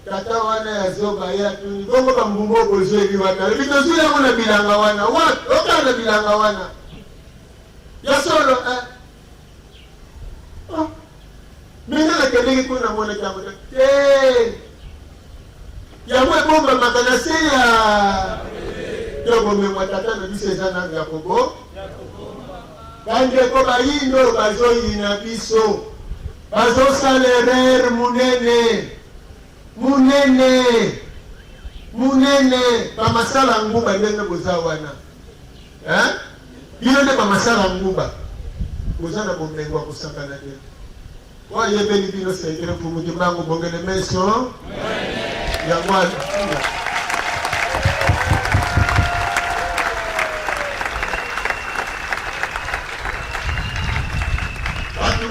[SPEAKER 2] tata wana ya zoba ya tuni bongo bambumbo bozweli wana bitozuli yango na bilanga wana okana na bilanga wana ya solo mina nakendeki kuna mona kiambo yango ebombamaka na se ya tobomemwa tata na biso eza nanga ya kobo bandeko bayindo bazoyina biso bazosala erreur munene bamasala nguba ndenge boza wana bino nde bamasala nguba boza na bomengo ya kosangana te wayebeli bino sekere mpumuki mbango bongele meso yango bato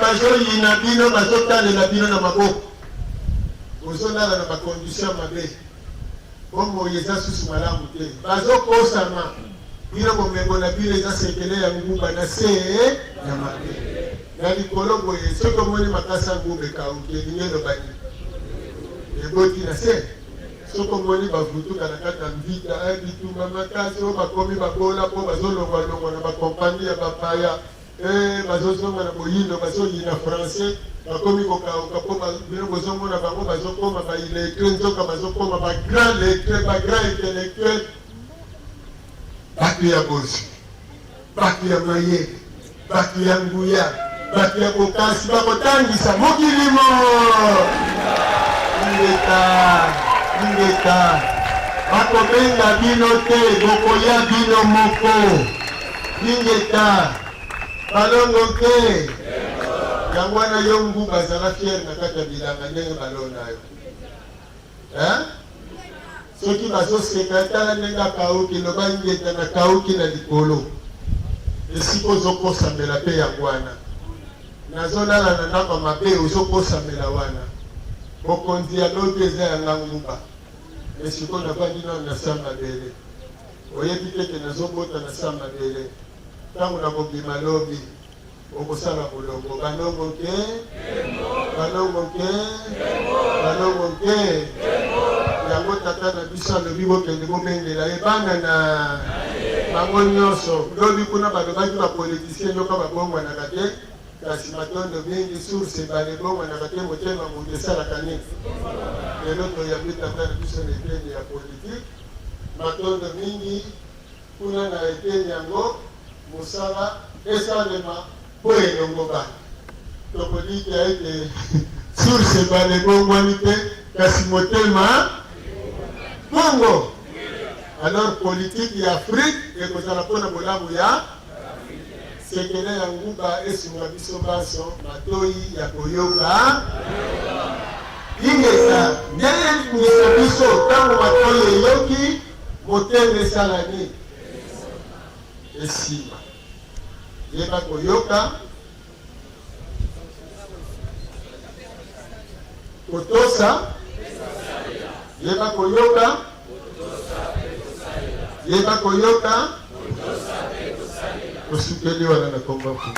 [SPEAKER 2] bazoyina bino bazotalela bino na maboko ozolala na bakondition mabe bomoyo eza susu malamu te bazokosama bino bomengo na bino eza sekele ya nguba na se ya mabe na likolo boye soki omoni makasa nguba ekauki elingi elobani eboti na se soki omoni bavutuka na kati ya mvita bitumba makasi oyo bakomi babola mpo bazolongwalongwa na bakompani ya bapaya bazozonga na boyindo bazoyina français bakomi kokauka mpo bino bozomona bango bazokoma bailekre nzoka bazokoma bagrand lekre bagrand intellectuel bato ya bozi bato ya mayele bato ya nguya bato ya kokasi bakotangisa mokilimo ingeta bakobenga bino te bokoya bino moko ingeta balongo ke yango wana yo nguba azala fiere na kati ya bilanga ndenge balona yo soki bazoseka tala ndenge akauki loba ngeta na kauki na likolo esika ozokosamela mpe yango wana nazolala na ndako mabe ozokosamela wana mokonzi ya lobi eza yanga nguba esiko navandi nano na samabele oyebi teke nazobota na samabele ntango na kobima lobi okosala bolongo balongo ke yango tata na biso alobi bokende bobengela ye bana na bango nyonso lobi kuna balobaki bapolitisien nyoka babongwanaka te kasi matondo mingi source ebale ebongwanaka te motema moto esalaka nini lelo toyambi tata na biso na eteni ya politike matondo mingi kuna na eteni yango mosala esalema po elongo bana tokoliki ete source ebale ebongwani te kasi motema bongo alors politique ya Afrique ekozala mpona bolamu ya sekele ya nguba esunga biso baso matoi ya koyoka ingesa ndengisa biso ntango matoi eyoki motema esalani esima yeba koyoka kotosa yeba koyoka yeba koyoka osukeli wana na komba mfumu